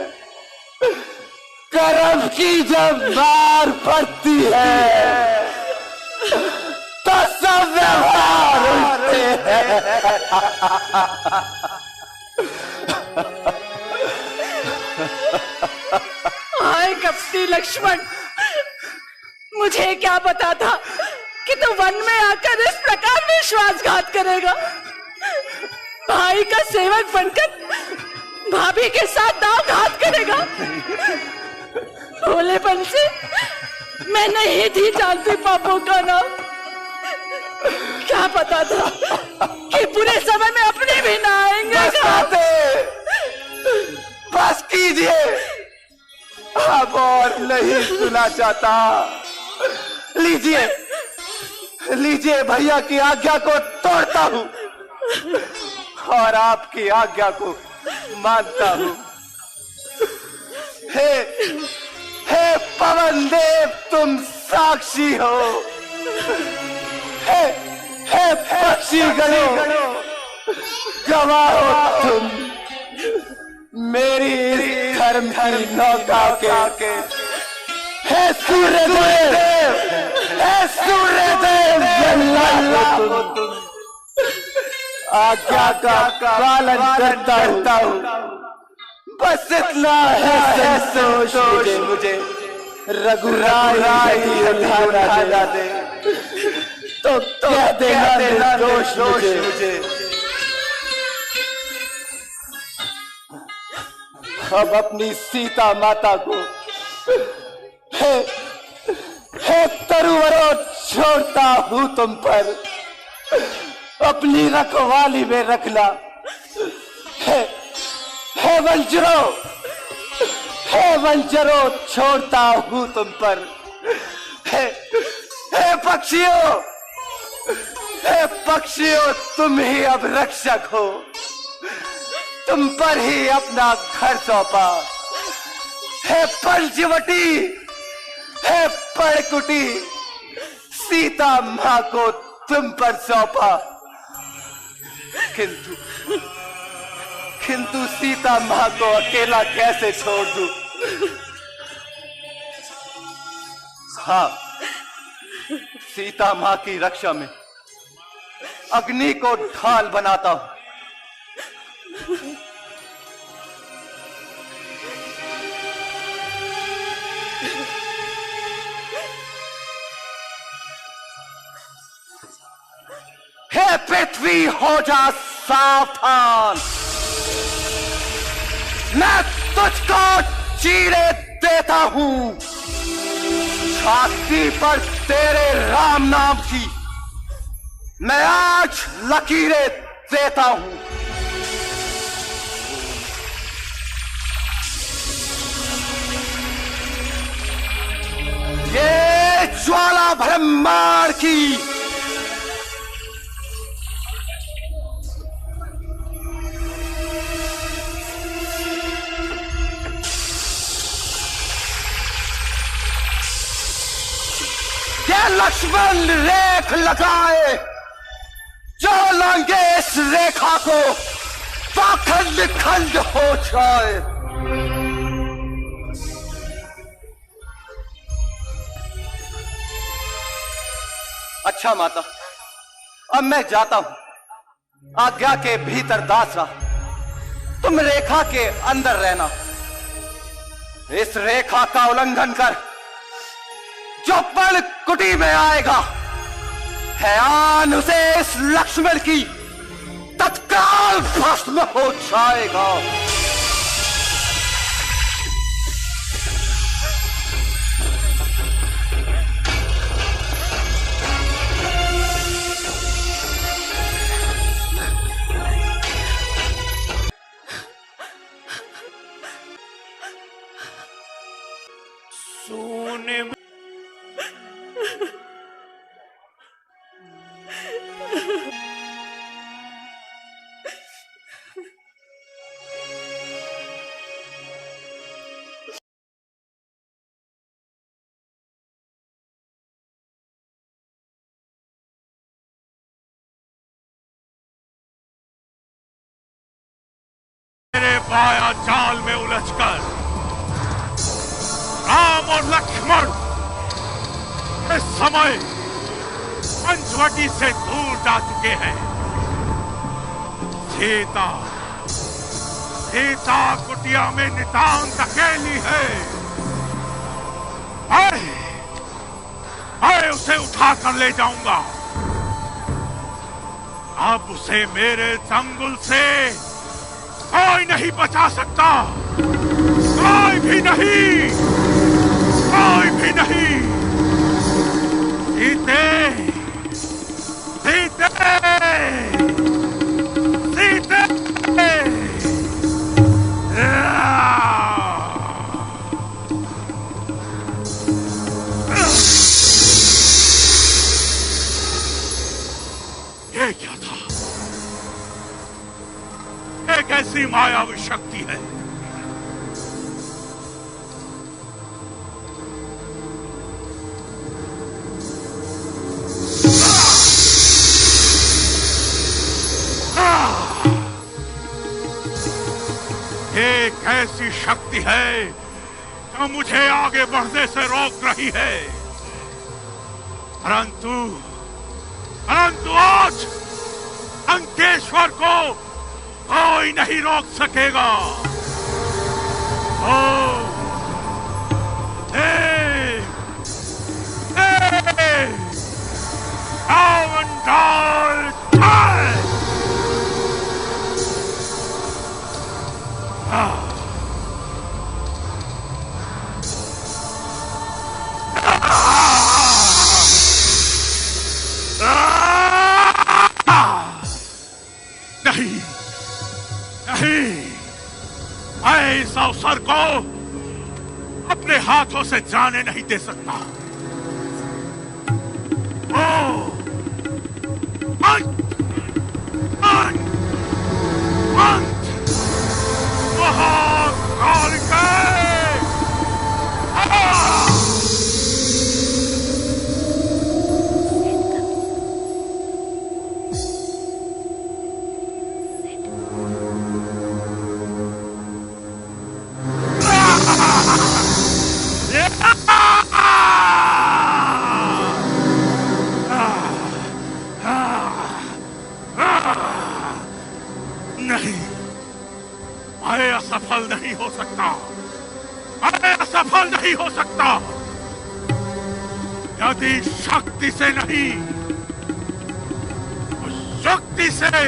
कर्म की जब मार पड़ती है तो सब व्यवहार उल्टे हैं। हाय कपटी लक्ष्मण, मुझे क्या पता था कि तू वन में आकर इस प्रकार विश्वासघात करेगा। भाई का सेवक बनकर भाभी के साथ दावघात करेगा। भोलेपन से मैं नहीं थी जानती पापों का नाम। क्या पता था कि बुरे समय में अपने भी ना आएंगे। बस कीजिए, अब और नहीं सुना चाहता। लीजिए, लीजिए, भैया की आज्ञा को तोड़ता हूँ और आपकी आज्ञा को मानता हूँ। हे पवन देव, तुम साक्षी हो। हे पक्षी गणों, गवाह हो तुम मेरी इस धर्म की नौका के। हे सूर्यदेव, हे सूर्यदेव, तुम आज्ञा का पालन करता हूँ। बस इतना है संतोष मुझे, रघुराई उठा दे तो कह देना दोष मुझे। अब अपनी सीता माता को हे तरुवरों छोड़ता हूँ तुम पर, अपनी रखवाली में रखना। हे वंजरों, छोड़ता हूँ तुम पर। हे पक्षियों, तुम ही अब रक्षक हो। तुम पर ही अपना घर सौंपा। हे पंचवटी, हे परकुटी, सीता माँ को तुम पर सौंपा। किंतु सीता माँ को अकेला कैसे छोड़ दूं? हाँ, सीता मां की रक्षा में अग्नि को ढाल बनाता हूं। हे पृथ्वी, हो जा सावधान, मैं तुझको चीरे देता हूं। छाती पर तेरे राम नाम की मैं आज लकीरें देता हूं। ये ज्वाला ब्रह्मांड की ये लक्ष्मण रेख लगाए, जो लांगे इस रेखा को पाखंड खंड हो जाए। अच्छा माता, अब मैं जाता हूं। आज्ञा के भीतर दास रहा, तुम रेखा के अंदर रहना। इस रेखा का उल्लंघन कर जो पल कुटी में आएगा, हैयान उसे इस लक्ष्मण की तत्काल भस्म हो जाएगा। सोने में मेरे माया जाल में उलझकर राम और लक्ष्मण इस समय पंचवटी से दूर जा चुके हैं। सीता कुटिया में नितांत अकेली है। मैं उसे उठा कर ले जाऊंगा। अब उसे मेरे चंगुल से कोई नहीं बचा सकता, कोई भी नहीं, कोई भी नहीं। सीते, सीते, सीते। ये क्या था? एक ऐसी मायावी शक्ति है एक ऐसी शक्ति है जो मुझे आगे बढ़ने से रोक रही है। परंतु आज अंकेश्वर को कोई नहीं रोक सकेगा। नहीं, नहीं, मैं इस अवसर को अपने हाथों से जाने नहीं दे सकता। नहीं, मैं असफल नहीं हो सकता, मैं असफल नहीं हो सकता। यदि शक्ति से नहीं तो शक्ति से,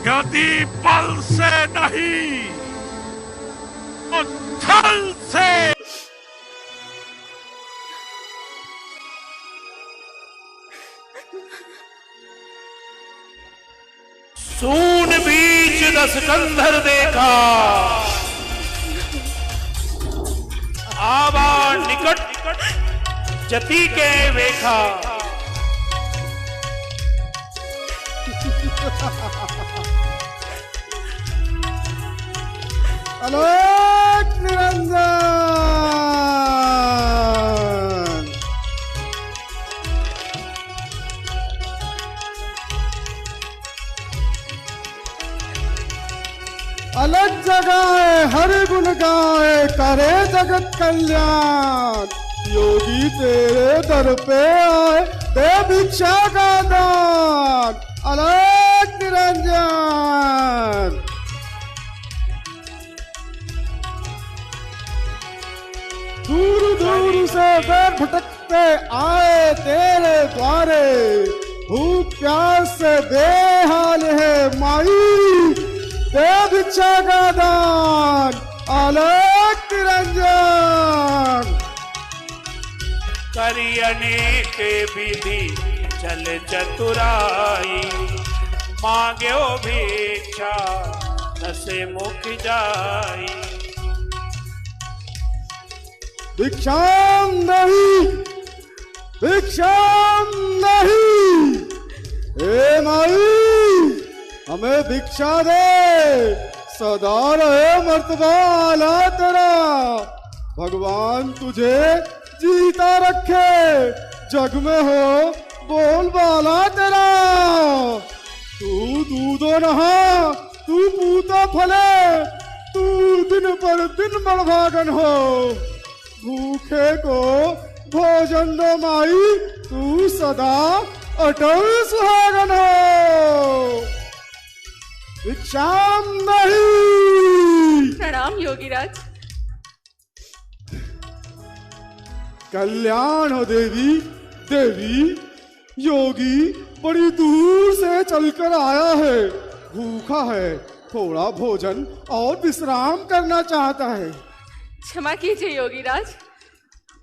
यदि बल से नहीं तो छल से। सून बीच दस कंधर देखा, आवा निकट जति के वेखा। अलोक निरंजन। अलग जगाए हर गुण गाए करे जगत कल्याण। योगी तेरे दर पे आए दे भिक्षा का दान। अलग निरंजन। दूर दूर से वे भटकते आए तेरे द्वारे। भूख प्यास से बेहाल है माई दे भिक्षा का दान। अलग निरंजन। करी अनेक विधि चल चतुराई, मांगे भिक्षा दसे मुख जाई। भिक्षाम नहीं, भिक्षाम नहीं। हे माई हमें भिक्षा दे, सदा रहे मर्तबा आला तेरा। भगवान तुझे जीता रखे, जग में हो बोलबाला तेरा। तू दूधो नहा, तू पूता फले, तू दिन पर दिन बढ़भागन हो। भूखे को भोजन दो माई, तू सदा अटल सुहागन हो। भिक्षाम नहीं। प्रणाम योगीराज। कल्याण हो देवी। देवी योगी बड़ी दूर से चलकर आया है, भूखा है, थोड़ा भोजन और विश्राम करना चाहता है। क्षमा कीजिए योगीराज,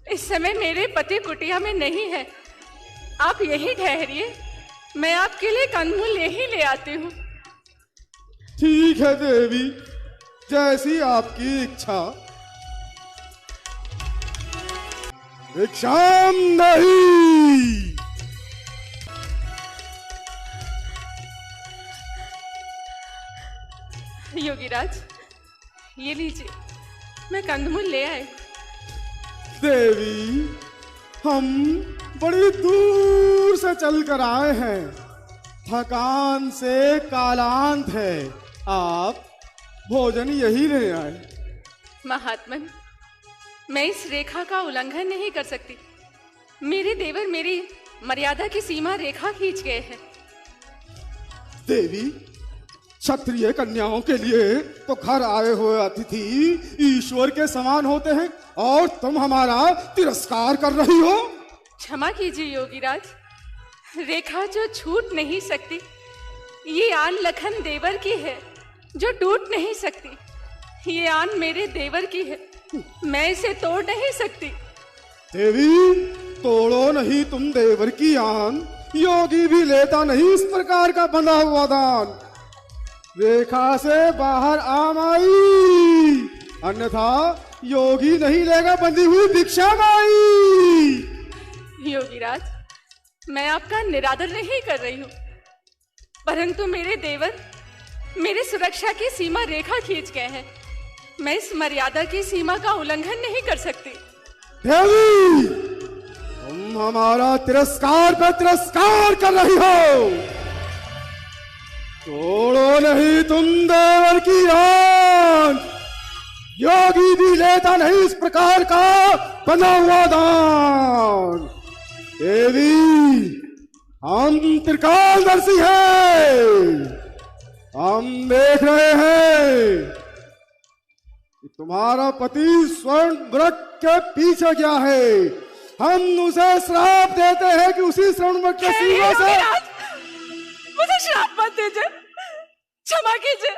इस समय मेरे पति कुटिया में नहीं है। आप यहीं ठहरिए, मैं आपके लिए कंदमूल यहीं ले आती हूँ। ठीक है देवी, जैसी आपकी इच्छा। भिक्षाम नहीं। योगीराज ये लीजिए, मैं कंदमूल ले आए। देवी हम बड़ी दूर से चलकर आए हैं, थकान से कालांत है, आप भोजन यही ले आए। महात्मन, मैं इस रेखा का उल्लंघन नहीं कर सकती। मेरे देवर मेरी मर्यादा की सीमा रेखा खींच गए हैं। देवी क्षत्रिय कन्याओं के लिए तो घर आए हुए अतिथि ईश्वर के समान होते हैं, और तुम हमारा तिरस्कार कर रही हो। क्षमा कीजिए योगीराज, रेखा जो छूट नहीं सकती, ये आन लखन देवर की है जो टूट नहीं सकती। ये आन मेरे देवर की है, मैं इसे तोड़ नहीं सकती। देवी तोड़ो नहीं तुम देवर की आन, योगी भी लेता नहीं इस प्रकार का बंधा हुआ दान। रेखा से बाहर आ माई, अन्यथा योगी नहीं लेगा बंधी हुई भिक्षा माई। योगीराज, मैं आपका निरादर नहीं कर रही हूँ, परंतु मेरे देवर मेरी सुरक्षा की सीमा रेखा खींच गए हैं। मैं इस मर्यादा की सीमा का उल्लंघन नहीं कर सकती। देवी तुम हमारा तिरस्कार पे तिरस्कार कर रही हो। तोड़ो नहीं तुम देवर की आन, योगी भी लेता नहीं इस प्रकार का बना हुआ दान। देवी, हम त्रिकालदर्शी हैं, हम देख रहे हैं कि तुम्हारा पति स्वर्ण वृक्ष के पीछे गया है। हम उसे श्राप देते हैं कि उसी स्वर्ण वृक्ष के सीने से मुझे श्राप मत दीजिए, क्षमा कीजिए,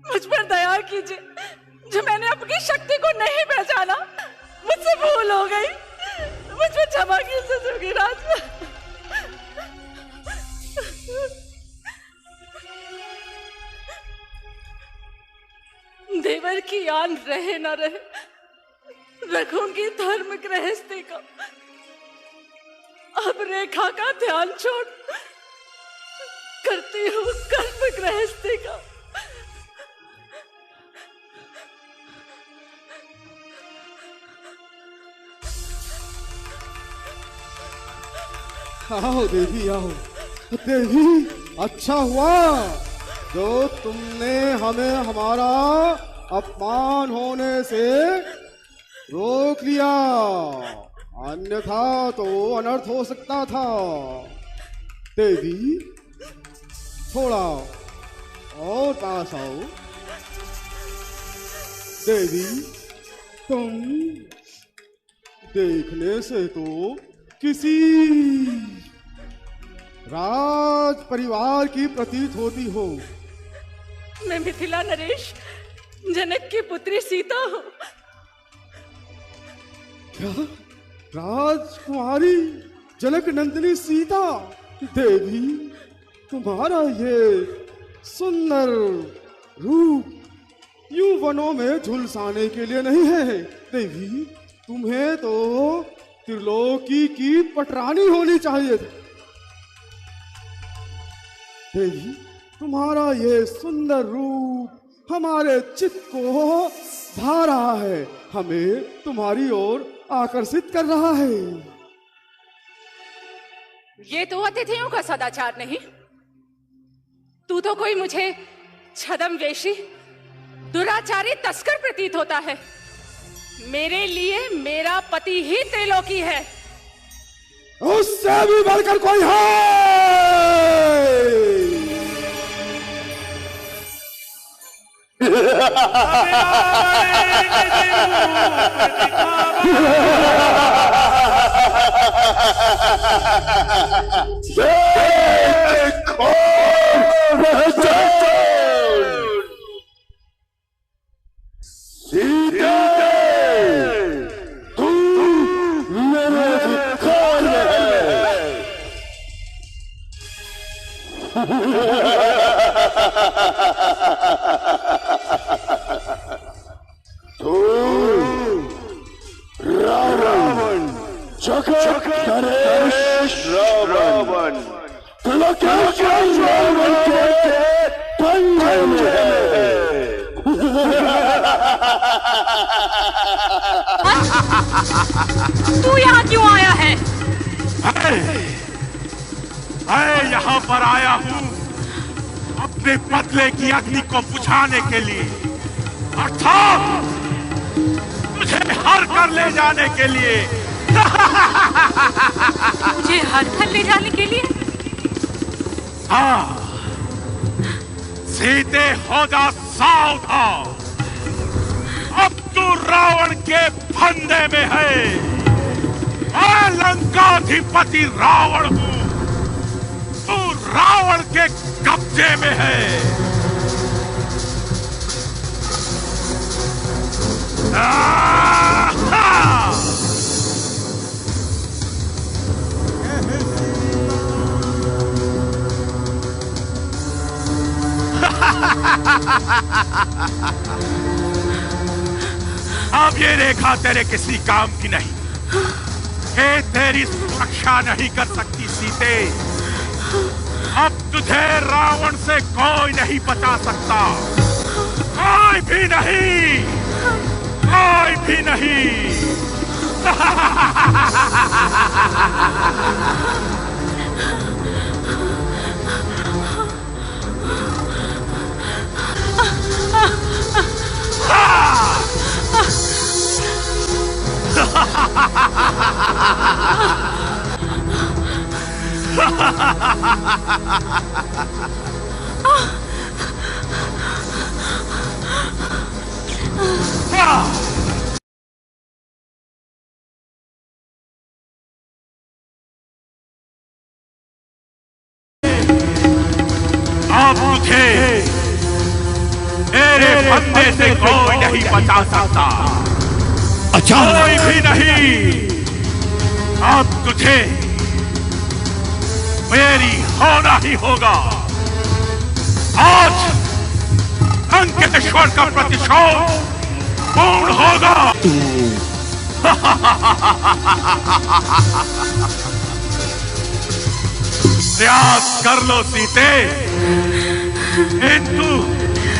मुझ पर दया कीजिए। जो मैंने अपनी शक्ति को नहीं पहचाना, मुझसे भूल हो गई, मुझ पर क्षमा कीजिए जोगीराज। देवर की आन रहे न रहे, रखूंगी धर्म गृहस्थी का। अब रेखा का ध्यान छोड़ करती हूँ कर्म गृहस्थी का। आओ देवी, आओ देवी। अच्छा हुआ जो तुमने हमें हमारा अपमान होने से रोक लिया, अन्यथा तो अनर्थ हो सकता था। देवी, थोड़ा और पास आओ। देवी, तुम देखने से तो किसी राज परिवार की प्रतीत होती हो। मैं मिथिला नरेश जनक की पुत्री सीता हूँ। क्या? राजकुमारी जनक नंदिनी सीता? देवी, तुम्हारा ये सुंदर रूप यूं वनों में झुलसाने के लिए नहीं है। देवी, तुम्हें तो त्रिलोकी की पटरानी होनी चाहिए थी। देवी, तुम्हारा ये सुंदर रूप हमारे चित्त को भा रहा है, हमें तुम्हारी ओर आकर्षित कर रहा है। ये तो अतिथियों का सदाचार नहीं। तू तो कोई मुझे छद्मवेशी, दुराचारी तस्कर प्रतीत होता है। मेरे लिए मेरा पति ही त्रिलोकी है। उससे भी बढ़कर कोई है। रावण, जगत नरेश रावण, रावण के पंजे तू यहाँ क्यों आया है? मैं यहाँ पर आया हूँ अपने बदले की अग्नि को बुझाने के लिए, अर्थात मुझे हर कर ले जाने के लिए। मुझे हर कर ले जाने के लिए? हाँ, सीते हो जा सावधान, अब तू रावण के फंदे में है। मैं लंकाधिपति रावण हूँ, तू रावण के कब्जे में है। अब ये रेखा तेरे किसी काम की नहीं, ये तेरी सुरक्षा नहीं कर सकती सीते। अब तुझे रावण से कोई नहीं बचा सकता, कोई भी नहीं, कोई भी नहीं। अब तुझे मेरे फंदे से कोई नहीं बचा सकता। अच्छा, कोई भी नहीं। अब तुझे मेरी होना ही होगा। आज अंकितेश्वर का प्रतिशोध पूर्ण होगा। प्रयास कर लो सीते, किंतु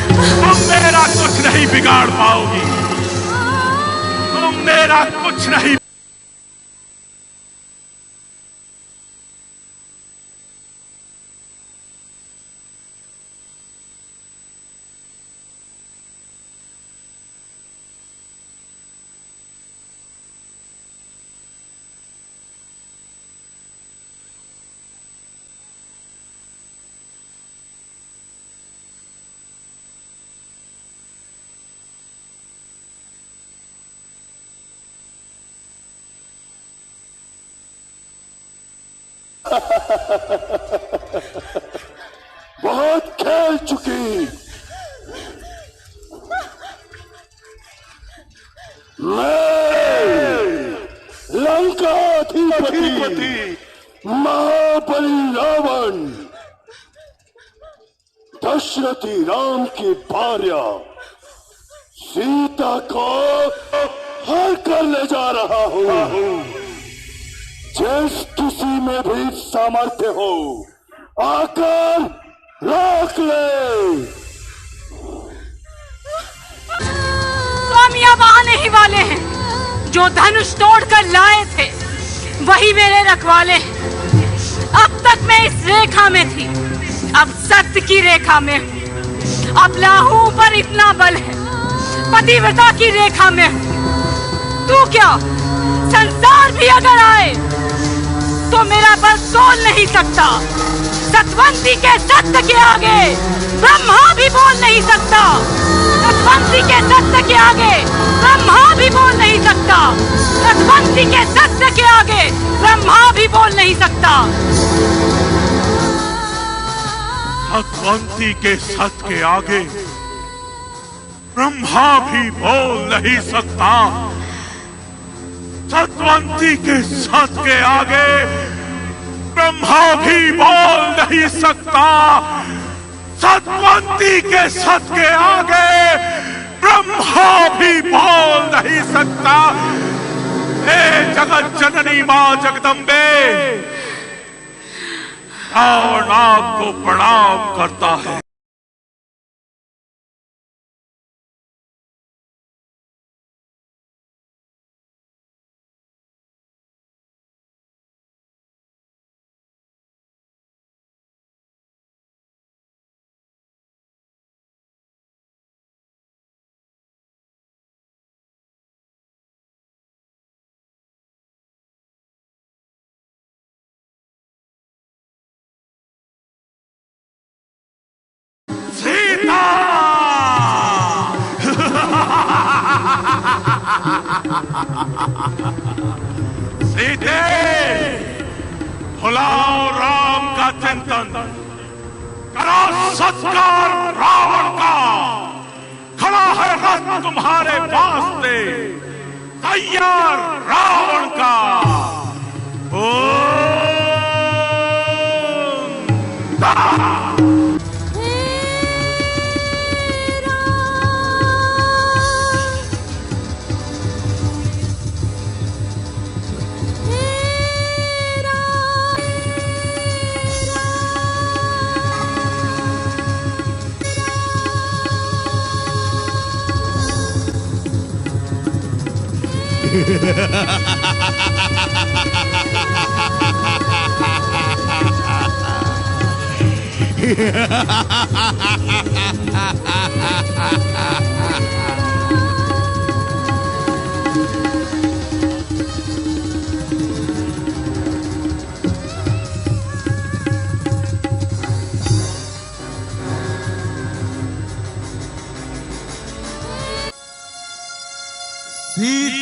तुम मेरा कुछ नहीं बिगाड़ पाओगी। तुम मेरा कुछ नहीं। बहुत खेल चुकी। मैं लंकाधिपति महाबली रावण, दशरथी राम की भार्या सीता को हर कर ले जा रहा हूँ। जिस किसी में भी सामर्थ्य हो आकर रोक ले। स्वामी अब आने ही वाले हैं। जो धनुष तोड़कर लाए थे वही मेरे रखवाले हैं। अब तक मैं इस रेखा में थी, अब सत्य की रेखा में हूँ। अब लाहू पर इतना बल है, पतिव्रता की रेखा में हूँ। तू क्या, संसार भी अगर आए तो मेरा बल तोल नहीं सकता। सतवंती के सत्य के आगे ब्रह्मा भी बोल नहीं सकता। सतवंती के सत्य के आगे ब्रह्मा भी बोल नहीं सकता। सतवंती के सत्य के आगे ब्रह्मा भी बोल नहीं सकता। सतवंती के सत्य के आगे ब्रह्मा भी बोल नहीं सकता। सतवंती के सत्य के आगे ब्रह्मा भी बोल नहीं सकता। सतवंती के सत्य के आगे ब्रह्मा भी बोल नहीं सकता। हे जगत जननी मां जगदम्बे, रावण आपको प्रणाम करता है। सीते, भुलाओ राम का चिंतन, करो सत्कार रावण का। खड़ा है रथ तुम्हारे वास्ते, तैयार रावण का।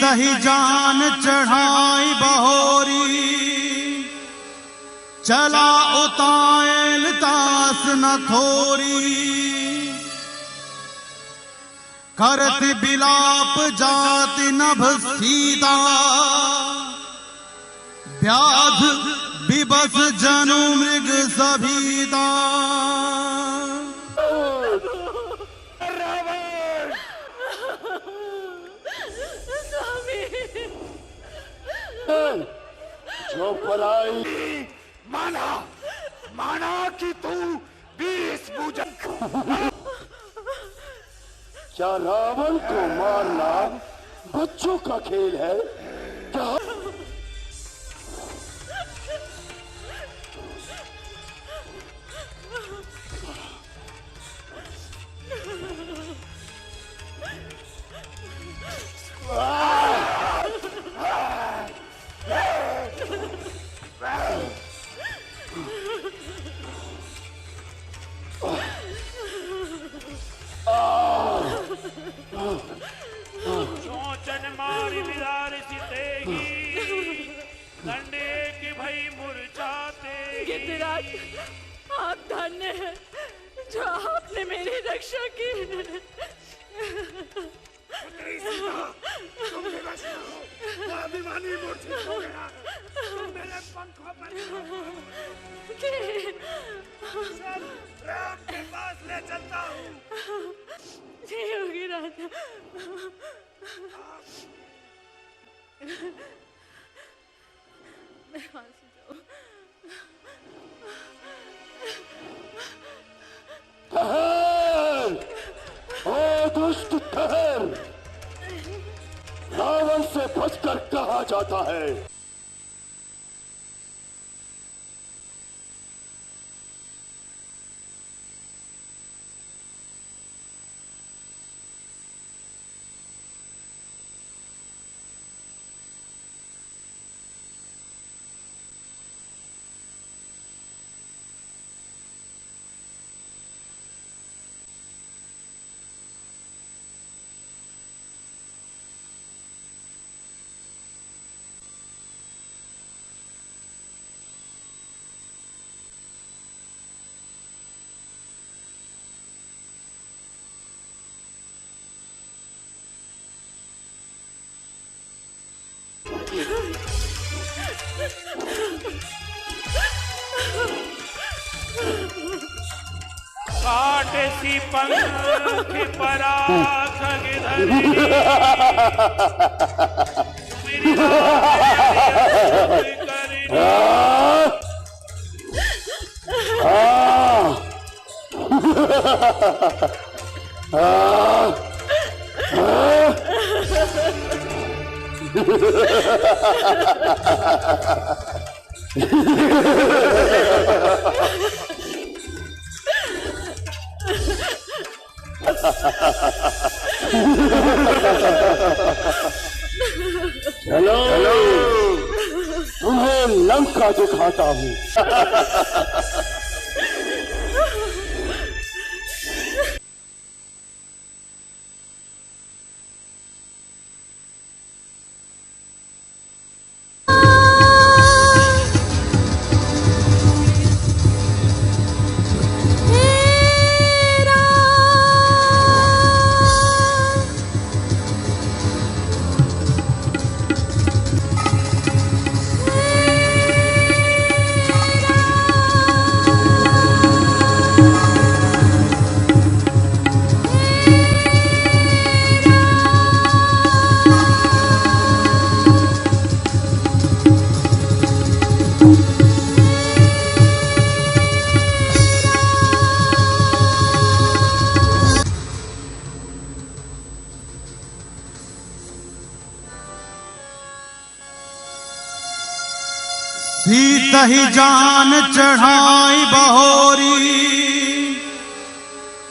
सीतहि जान चढ़ाई बहोरी, चला उतायल तास न थोरी, करत बिलाप जाति नभ सीता, व्याध विबस जनु मृग सभीता। जो पराई माना कि तू 20 पूजन। क्या रावण को मारना बच्चों का खेल है क्या? चोचन मारी बिदार सितेगी, दंडे की भई मुरझाते। गिरिराज, आप धन्य हैं जो आपने मेरी रक्षा की। तुम विवश न हो, वो अभिमानी मूर्छित हो गया। तुम मेरे पंखों पर राम के पास ले चलता हूँ। जी होगी राजा। मैं वहां से जाऊं। ठहर, ओ दुष्ट ठहर, रावण से बचकर कहा जाता है। काट सी पंख पराख गिरधरी, मेरी चलो तुम्हें लंका दिखाता हूँ। सीतहि जान चढ़ाई बहोरी,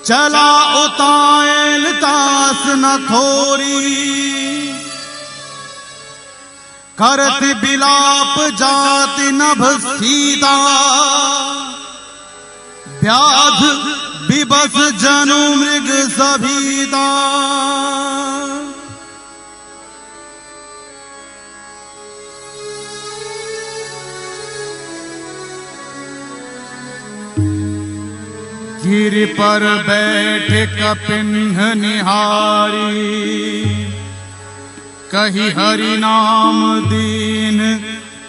चला उतायल तास न थोरी, करत बिलाप जाति नभ सीता, व्याध विबस जनु मृग सभीता। गिर पर बैठे कपिन्ह निहारी, कही हरि नाम दीन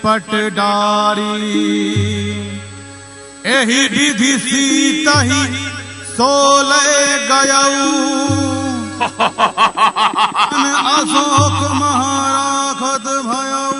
पटडारी। एहि विधि सीतहि सोले गयऊ, अशोक महाराखत भयऊ।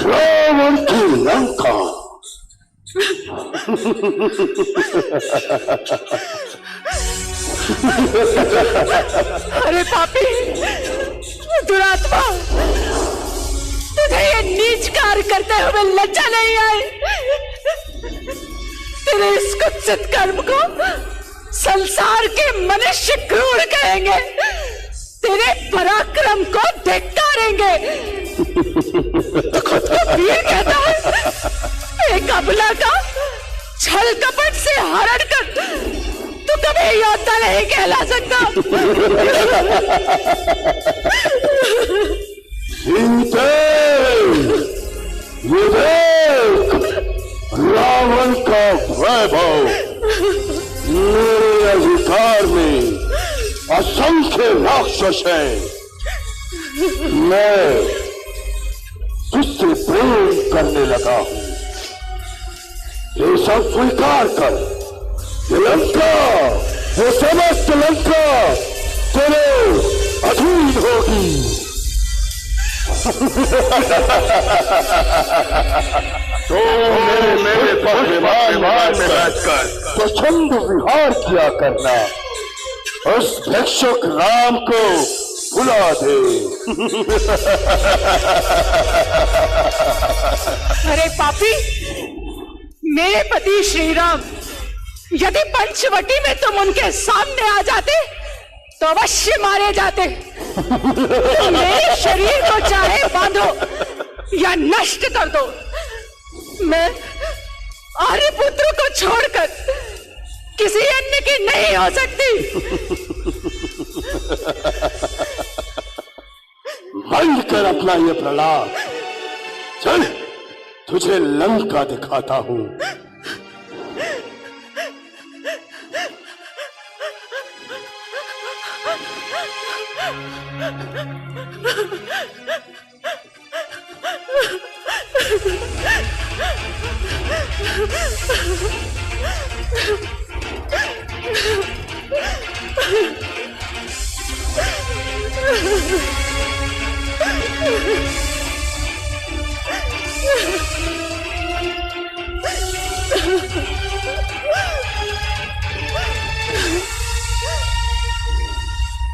रावण की लंका। अरे पापी, दुरात्मा, तुझे ये नीच कार्य करते हुए लज्जा नहीं आई? तेरे इस कुत्सित कर्म को संसार के मनुष्य क्रूर कहेंगे, तेरे पराक्रम को धिक्कारेंगे। तो खुद को वीर कहता है? एक अबला का छल कपट से हरण कर तू कभी योद्धा नहीं कहला सकता। रावण का वैभव, मेरे अधिकार में असंख्य राक्षस है। मैं तुझसे प्रेम करने लगा हूं, ये सब स्वीकार कर। ये लंका, ये समस्त लंका तेरे अधीन होगी। तो मेरे पक्षवान में बैठकर स्वच्छंद विहार किया करना, उस भिक्षुक राम को बुला दे। अरे पापी, मेरे पति श्री राम, यदि पंचवटी में तुम उनके सामने आ जाते तो अवश्य मारे जाते। मेरे शरीर को चाहे बांधो या नष्ट कर दो, मैं आर्यपुत्र को छोड़कर किसी अन्य की नहीं हो सकती। बंद कर अपना ये प्रलाप, चल तुझे लंका दिखाता हूं।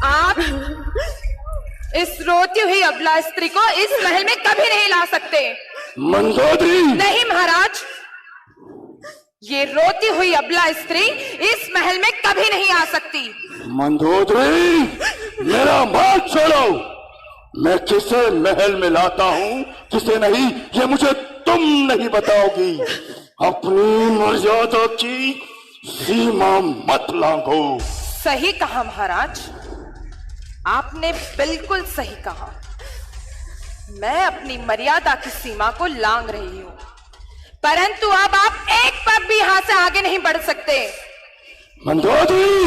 आप इस रोती हुई अबला स्त्री को इस महल में कभी नहीं ला सकते। मंदोदरी! नहीं महाराज, ये रोती हुई अबला स्त्री इस महल में कभी नहीं आ सकती। मंदोदरी, मेरा मार्ग छोड़ो। मैं किसे महल में लाता हूँ, किसे नहीं, ये मुझे तुम नहीं बताओगी। अपनी मर्यादा की सीमा मत लांघो। सही कहा महाराज, आपने बिल्कुल सही कहा। मैं अपनी मर्यादा की सीमा को लांघ रही हूं, परंतु अब आप एक पग भी यहां से आगे नहीं बढ़ सकते। मंदोदरी,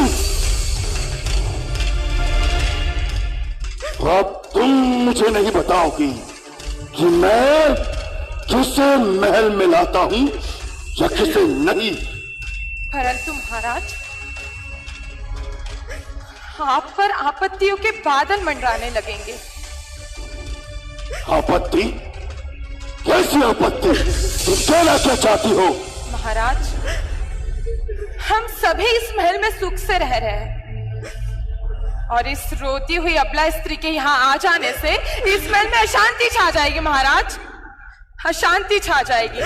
अब तुम मुझे नहीं बताओगी कि मैं किसे महल में लाता हूं या किसे नहीं। परंतु महाराज, आप पर आपत्तियों के बादल मंडराने लगेंगे। आपत्ति? कैसी आपत्ति? तुम कहना क्या चाहती हो? महाराज, हम सभी इस महल में सुख से रह रहे हैं और इस रोती हुई अबला स्त्री के यहाँ आ जाने से इस महल में अशांति छा जाएगी। महाराज, अशांति छा जाएगी।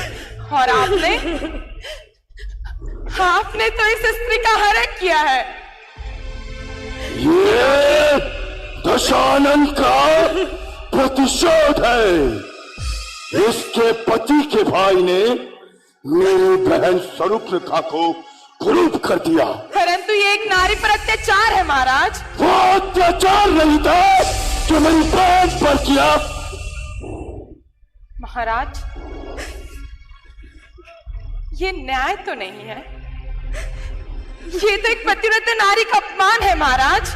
और आपने तो इस स्त्री का हरण किया है। ये दशानन का प्रतिशोध है। इसके पति के भाई ने मेरी बहन स्वरूपरेखा को कुरूप कर दिया। परंतु ये एक नारी पर अत्याचार है महाराज। वो अत्याचार नहीं था जो मेरी बहन पर किया। महाराज, ये न्याय तो नहीं है। ये तो एक पतिव्रता नारी का अपमान है महाराज,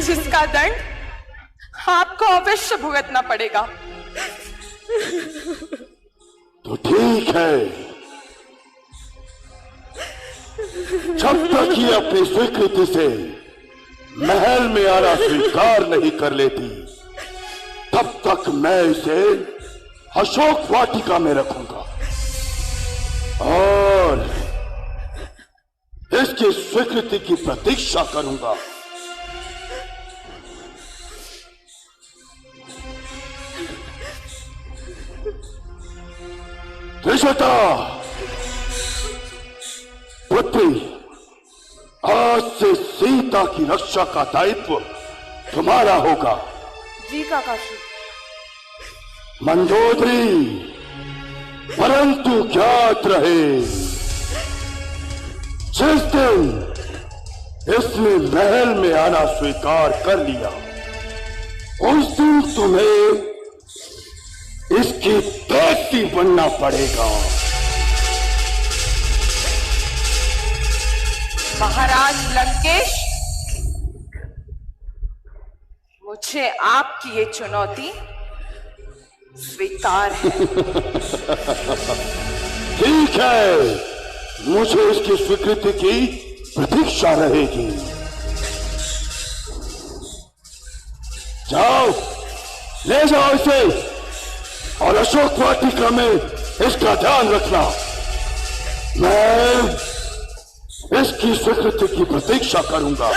जिसका दंड आपको अवश्य भुगतना पड़ेगा। तो ठीक है, जब तक ये अपनी स्वीकृति से महल में आना स्वीकार नहीं कर लेती, तब तक मैं इसे अशोक वाटिका में रखूंगा और इसकी स्वीकृति की प्रतीक्षा करूंगा। त्रिशता, पुत्री, आज से सीता की रक्षा का दायित्व तुम्हारा होगा। जी काकाश्री। मंदोदरी, परंतु ज्ञात रहे, जिस दिन इसने महल में आना स्वीकार कर लिया, उस दिन तुम्हें इसकी दासी बनना पड़ेगा। महाराज लंकेश, मुझे आपकी ये चुनौती स्वीकार है। ठीक है, मुझे इसकी स्वीकृति की प्रतीक्षा रहेगी। जाओ, ले जाओ इसे और अशोक वाटिका में इसका ध्यान रखना। मैं इसकी स्वीकृति की प्रतीक्षा करूंगा।